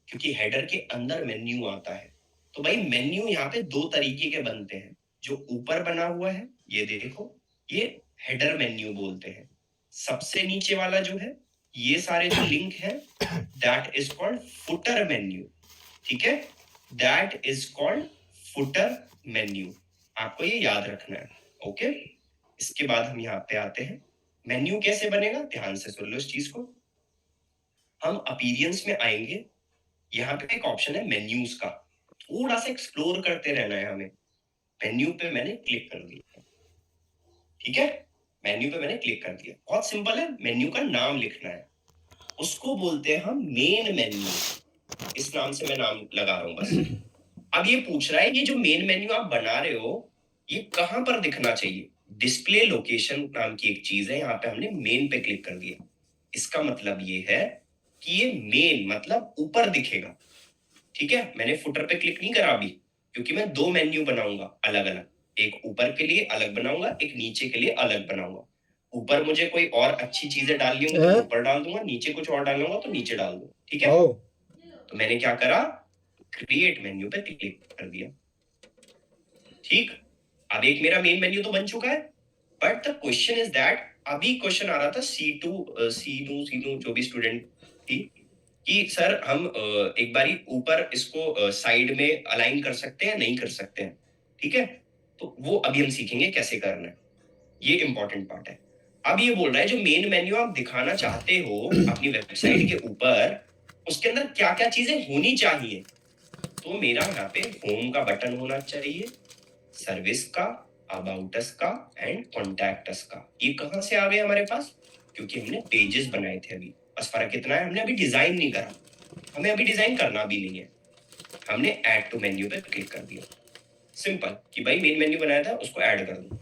क्योंकि हेडर के अंदर मेन्यू आता है। तो भाई मेन्यू यहाँ पे 2 तरीके के बनते हैं। जो ऊपर बना हुआ है ये देखो, ये हेडर मेन्यू बोलते हैं। सबसे नीचे वाला जो है, ये सारे जो लिंक है, that is called footer menu. ठीक है, that is called footer menu. आपको ये याद रखना है। ओके, इसके बाद हम यहाँ पे आते हैं, मेन्यू कैसे बनेगा, ध्यान से सुन लो इस चीज को। हम अपीयरेंस में आएंगे, यहाँ पे एक ऑप्शन है मेन्यूज का, थोड़ा सा एक्सप्लोर करते रहना है हमें। मेन्यू पे मैंने क्लिक कर दिया, ठीक है, मेन्यू पे मैंने क्लिक कर दिया। बहुत सिंपल है, मेन्यू का नाम लिखना है, उसको बोलते हैं हम मेन मेन्यू। इस नाम से मैं नाम लगा रहा हूं बस। अब ये पूछ रहा है, ये जो मेन मेन्यू आप बना रहे हो ये कहां पर दिखना चाहिए। डिस्प्ले लोकेशन नाम की एक चीज है, यहाँ पे हमने मेन पे क्लिक कर दिया। इसका मतलब ये है कि ये मेन मतलब ऊपर दिखेगा। ठीक है, मैंने फुटर पे क्लिक नहीं करा अभी, क्योंकि मैं 2 मेन्यू बनाऊंगा अलग अलग, एक ऊपर के लिए अलग बनाऊंगा, एक नीचे के लिए अलग बनाऊंगा। ऊपर मुझे कोई और अच्छी चीजें डालनी होंगी तो ऊपर डाल दूंगा, नीचे कुछ और डालना होगा तो नीचे डाल दूंगा। ठीक है, तो मैंने क्या करा, क्रिएट मेन्यू पे क्लिक कर दिया। ठीक, अब एक मेरा मेन मेन्यू तो बन चुका है, but the question is that, अभी क्वेश्चन आ रहा था सीनू जो भी स्टूडेंट थी, कि सर हम एक बारी ऊपर इसको साइड में अलाइन कर सकते हैं, नहीं कर सकते हैं। ठीक है, तो वो अभी हम सीखेंगे कैसे करना है, ये इंपॉर्टेंट पार्ट है। अब ये बोल रहा है जो मेन मेन्यू आप दिखाना चाहते हो अपनी वेबसाइट के ऊपर, उसके अंदर क्या क्या चीजें होनी चाहिए। तो मेरा यहाँ पे होम का बटन होना चाहिए, सर्विस का, अबाउट अस का एंड कॉन्टैक्ट अस का। ये कहां से आ गए हमारे पास, क्योंकि हमने पेजेस बनाए थे अभी। बस फर्क इतना है, हमने अभी डिजाइन नहीं करा, हमें अभी डिजाइन करना भी नहीं है, हमने ऐड टू मेन्यू पे क्लिक कर दिया। सिंपल, कि भाई मेन मेन्यू बनाया था उसको ऐड कर दो।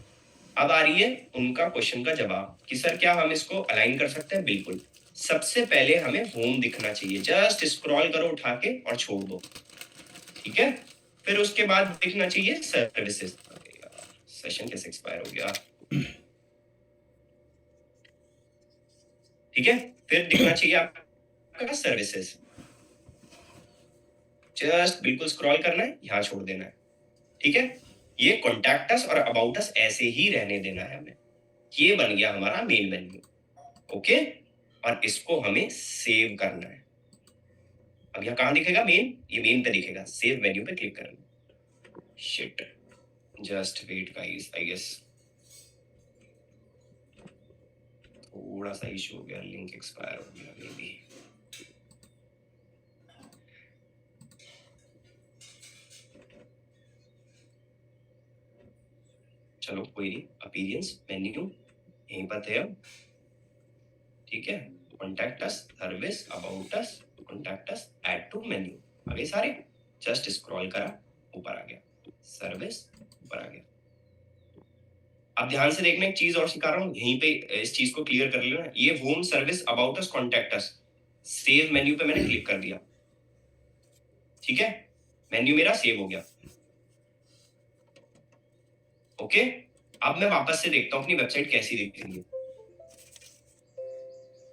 अब आ रही है उनका क्वेश्चन का जवाब कि सर क्या हम इसको अलाइन कर सकते हैं। बिल्कुल, सबसे पहले हमें होम दिखना चाहिए, जस्ट स्क्रॉल करो उठा के और छोड़ दो। ठीक है, फिर उसके बाद दिखना चाहिए सर्विसेज। सेशन कैसे एक्सपायर हो गया। ठीक है, फिर दिखना चाहिए आपका सर्विसेज। जस्ट बिल्कुल स्क्रॉल करना है, यहां छोड़ देना है। ठीक है, ये कॉन्टैक्ट अस और अबाउट अस ऐसे ही रहने देना है हमें। ये बन गया हमारा मेन मेन्यू। ओके, और इसको हमें सेव करना है। अब यहाँ कहां दिखेगा मेन, ये मेन पे दिखेगा, सेव मेन्यू पे क्लिक करना। Shit, just wait guys, I guess थोड़ा सा इशू हो गया, लिंक एक्सपायर हो गया मे बी। चलो कोई नहीं, अपीयरेंस मेन्यू यहीं पर थे अब। ठीक है, contact us, service, about us, contact us, add to menu, आ गए सारे। जस्ट स्क्रॉल करा, ऊपर आ गया, सर्विस ऊपर आ गया। अब ध्यान से देखना, एक चीज और सिखा रहा हूँ, यहीं पे इस चीज को क्लियर कर लेना। ये home, service, about us, contact us, save menu पे मैंने क्लिक कर दिया। ठीक है, मेन्यू मेरा सेव हो गया। ओके, अब मैं वापस से देखता हूँ अपनी वेबसाइट कैसी दिख रही है।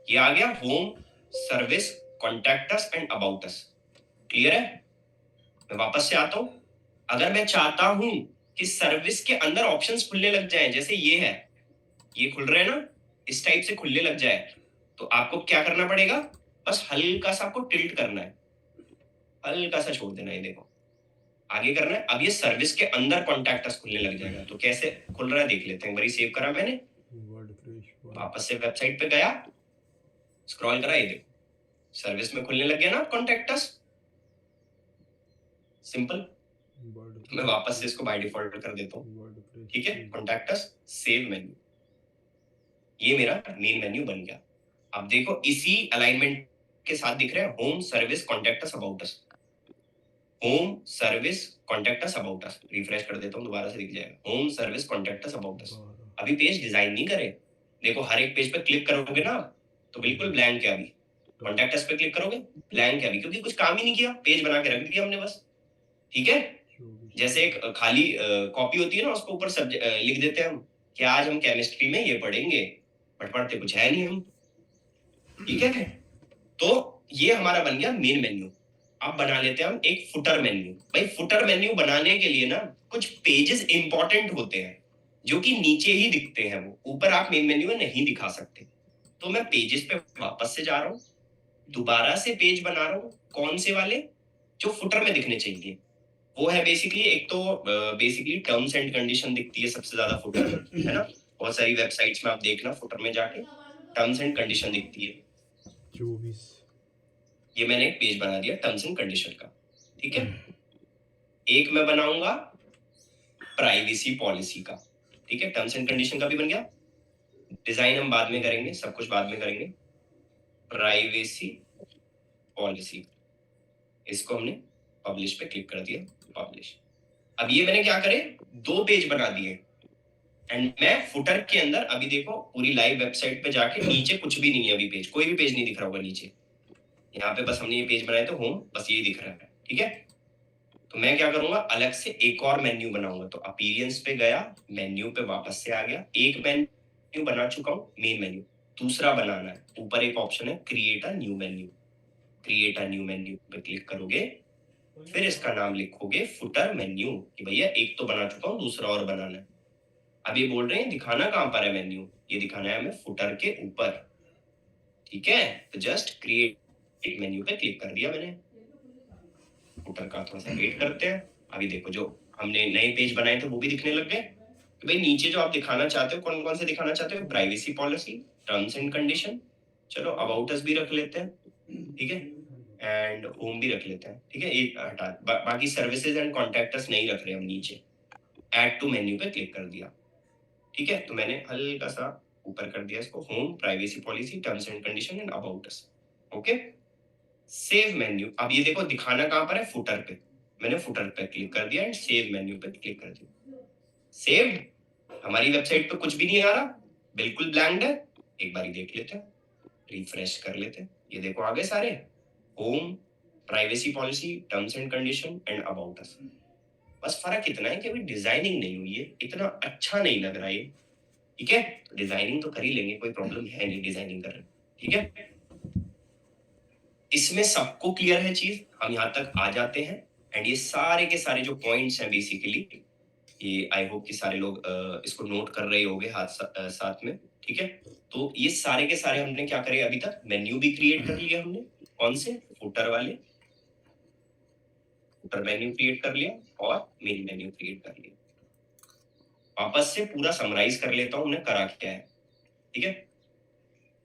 ये आ गया home, service, contact us and about us. Clear है, मैं वापस से आता हूं। अगर मैं चाहता हूं कि सर्विस के अंदर ऑप्शंस खुलने लग जाएं, जैसे ये है, ये खुल रहे हैं ना, इस टाइप से खुलने लग जाए, तो आपको क्या करना पड़ेगा, बस हल्का सा आपको टिल्ट करना है, हल्का सा छोड़ देना है। देखो आगे करना है। अब ये सर्विस के अंदर कॉन्टैक्ट अस खुलने लग जाएगा। तो कैसे खुल रहा है देख लेते हैं। बड़ी सेव करा मैंने, वापस से वेबसाइट पे गया, स्क्रॉल करा, ये देखो सर्विस में खुलने लग गया ना कॉन्टैक्ट अस। सिंपल, मैं वापस से इसको बाय डिफॉल्ट कर देता हूँ। ठीक है, कॉन्टैक्ट अस, सेव मेन्यू, ये मेरा मेन मेन्यू बन गया। अब देखो इसी अलाइनमेंट के साथ दिख रहे हैं, home, service, contact us, about us, home, service, contact us, about us. Refresh कर देता हूँ, दोबारा से दिख जाएगा, home, service, contact us, about us. अभी पेज डिजाइन नहीं करे, देखो हर एक पेज पे क्लिक करोगे ना तो बिल्कुल ब्लैंक है अभी। कॉन्टैक्ट अस पे क्लिक करोगे ब्लैंक है अभी, क्योंकि कुछ काम ही नहीं किया, पेज बना के रख दिया हमने बस। ठीक है, जैसे एक खाली कॉपी होती है ना, उसके ऊपर लिख देते हैं हम कि आज हम केमिस्ट्री में ये पढ़ेंगे, बट पढ़ते कुछ है नहीं हम। ठीक है, तो ये हमारा बन गया मेन मेन्यू। अब बना लेते हैं हम एक फुटर मेन्यू। भाई फुटर मेन्यू बनाने के लिए ना कुछ पेजेस इंपॉर्टेंट होते हैं जो कि नीचे ही दिखते हैं, वो ऊपर आप मेन मेन्यू में नहीं दिखा सकते। तो मैं पेजेस पे वापस से जा रहा हूँ, दोबारा से पेज बना रहा हूँ। कौन से वाले? जो फुटर में दिखने चाहिए। वो है बेसिकली, एक तो बेसिकली टर्म्स एंड कंडीशन दिखती है सबसे ज्यादा फुटर में, है ना। बहुत सारी वेबसाइट्स में आप देखना फुटर में जाके टर्म्स एंड कंडीशन दिखती है। 24 ये मैंने एक पेज बना दिया टर्म्स एंड कंडीशन का। ठीक है, एक मैं बनाऊंगा प्राइवेसी पॉलिसी का। ठीक है, टर्म्स एंड कंडीशन का भी बन गया। डिजाइन हम बाद में करेंगे, सब कुछ बाद में करेंगे। प्राइवेसी पॉलिसी, इसको हमने पब्लिश पे क्लिक कर दिया, पब्लिश। अब ये मैंने क्या करे, 2 पेज बना दिए। एंड मैं फुटर के अंदर अभी देखो पूरी लाइव वेबसाइट पे जाके नीचे कुछ भी नहीं है, अभी पेज, कोई भी पेज नहीं दिख रहा होगा नीचे। यहाँ पे बस हमने ये पेज बनाया तो होम, बस ये दिख रहा है। ठीक है, तो मैं क्या करूंगा, अलग से एक और मेन्यू बनाऊंगा। तो अपीयरेंस पे गया, मेन्यू पे वापस से आ गया। एक मेन्यू बना चुका हूँ, मेन मेन्यू। दूसरा बनाना है, ऊपर एक ऑप्शन है create a new menu. Create a new menu पे क्लिक करोगे, फिर इसका नाम लिखोगे फुटर मेन्यू, कि भैया एक तो बना चुका हूँ, दूसरा और बनाना है। अब ये बोल रहे हैं दिखाना कहां पर है मेन्यू, ये दिखाना है हमें फुटर के ऊपर। ठीक है, तो जस्ट क्रिएट मेन्यू पे क्लिक कर दिया मैंने। फुटर का थोड़ा सा वेट करते हैं। अभी देखो जो हमने नए पेज बनाए थे वो भी दिखने लग गए। तो भाई नीचे जो आप दिखाना चाहते हो, कौन कौन से दिखाना चाहते हो? Privacy policy, terms and condition, चलो अबाउट अस भी रख लेते हैं। ठीक है, एंड होम भी रख लेते हैं। ठीक है, एक हटा, बाकी सर्विसेज एंड कॉन्टैक्ट अस नहीं रख रहे हम नीचे। ऐड टू मेन्यू पे क्लिक कर दिया। ठीक है, तो मैंने हल्का सा ऊपर कर दिया इसको, home, privacy policy, terms and condition and about us. Okay, save menu. अब ये देखो दिखाना कहां पर है, फुटर पे। मैंने फुटर पे क्लिक कर दिया एंड सेव मेन्यू पे क्लिक कर दिया। सेव्ड, हमारी वेबसाइट पे कुछ भी नहीं आ रहा, बिल्कुल ब्लैंक है। एक बार देख लेते हैं, रिफ्रेश कर लेते हैं। ये देखो आ गए सारे, home, privacy policy, terms and condition and about us. बस फर्क इतना है कि अभी डिजाइनिंग नहीं हुई है, इतना अच्छा नहीं लग रहा है। ठीक है, तो डिजाइनिंग तो कर ही लेंगे, कोई प्रॉब्लम है नहीं डिजाइनिंग कर रहे। ठीक है, इसमें सबको क्लियर है चीज, हम यहाँ तक आ जाते हैं। एंड ये सारे के सारे जो पॉइंट्स हैं बेसिकली, ये आई होप कि सारे लोग इसको नोट कर रहे होंगे साथ में। ठीक है, तो ये सारे के सारे हमने क्या करे अभी तक, मेन्यू भी क्रिएट कर लिया हमने। कौन से? फुटर वाले, फुटर मेन्यू क्रिएट कर लिया और मेन मेन्यू क्रिएट कर लिया। वापस से पूरा समराइज कर लेता हूं हमने करा क्या है। ठीक है,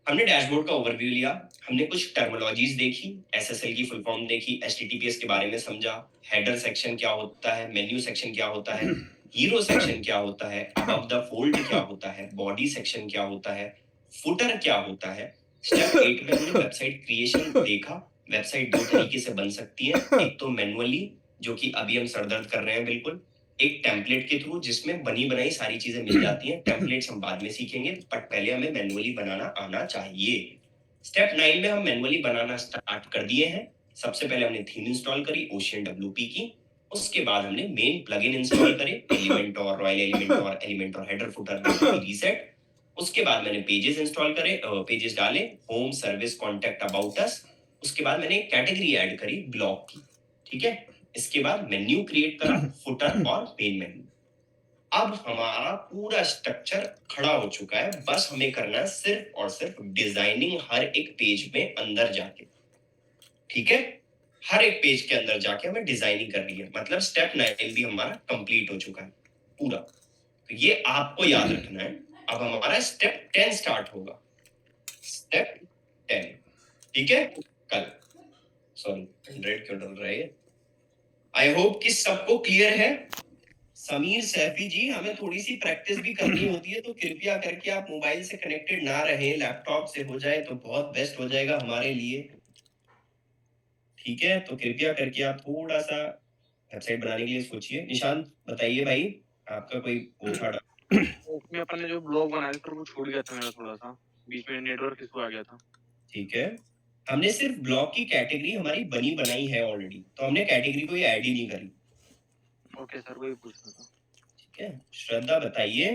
हमने डैशबोर्ड का ओवरव्यू लिया, हमने कुछ टर्मिनोलॉजीज देखी, एसएसएल की फुल फॉर्म देखी, एचटीटीपीएस के बारे में समझा, हेडर सेक्शन क्या होता है, मेन्यू सेक्शन क्या होता है, हीरो सेक्शन क्या होता है, अबव द फोल्ड क्या होता है, बॉडी सेक्शन क्या होता है, फुटर क्या होता है। स्टेप 8 में हमने वेबसाइट क्रिएशन देखा। वेबसाइट 2 तरीके से बन सकती है, एक तो मैनुअली, जो कि अभी हम सरदर्द कर रहे हैं बिल्कुल, एक टेम्पलेट के थ्रू जिसमें बनी बनाई सारी चीजें मिल जाती हैं। टेम्पलेट्स हम बाद में सीखेंगे, बट पहले हमें मैनुअली बनाना आना चाहिए। स्टेप 9 में हम मैनुअली बनाना स्टार्ट कर दिए हैं। सबसे पहले हमने थीम इंस्टॉल करी ओशियन WP की, उसके बाद हमने मेन प्लगइन इंस्टॉल करे, एलिमेंटोर, royal Elementor, एलिमेंटोर header footer reset. उसके बाद मैंने पेजेस इंस्टॉल करे, पेजेस डाले, home, service, contact, about us. उसके बाद मैंने कैटेगरी ऐड करी ब्लॉग की। ठीक है, इसके बाद मेन्यू क्रिएट करा, फुटर और मेन मेन्यू। अब हमारा पूरा स्ट्रक्चर खड़ा हो चुका है, बस हमें करना है सिर्फ और सिर्फ डिजाइनिंग हर एक पेज में अंदर जाके। ठीक है, हर एक पेज के अंदर जाके हमें डिजाइनिंग करनी है, मतलब स्टेप 9 भी हमारा कंप्लीट हो चुका है पूरा। तो ये आपको याद रखना है। अब हमारा स्टेप 10 स्टार्ट होगा, स्टेप 10। ठीक है, कल, सॉरी 100 क्यों डल रहा है। आई होप कि सबको क्लियर है। समीर सैफी जी, हमें थोड़ी सी प्रैक्टिस भी करनी होती है, तो कृपया करके आप मोबाइल से कनेक्टेड ना रहें, लैपटॉप से हो जाए तो बहुत बेस्ट हो जाएगा हमारे लिए। ठीक है, तो कृपया करके आप थोड़ा सा वेबसाइट बनाने के लिए सोचिए। निशांत बताइए भाई, आपका कोई पूछा उसमें अपन ने जो ब्लॉग बनाया था वो छूट गया था मेरा थोड़ा सा, बीच में नेटवर्क इशू आ गया था। ठीक है, हमने सिर्फ ब्लॉग की कैटेगरी हमारी बनी बनाई है ऑलरेडी, तो हमने कैटेगरी कोई ऐड ही नहीं करी। ओके सर, वही पूछना था। ठीक है, श्रद्धा बताइए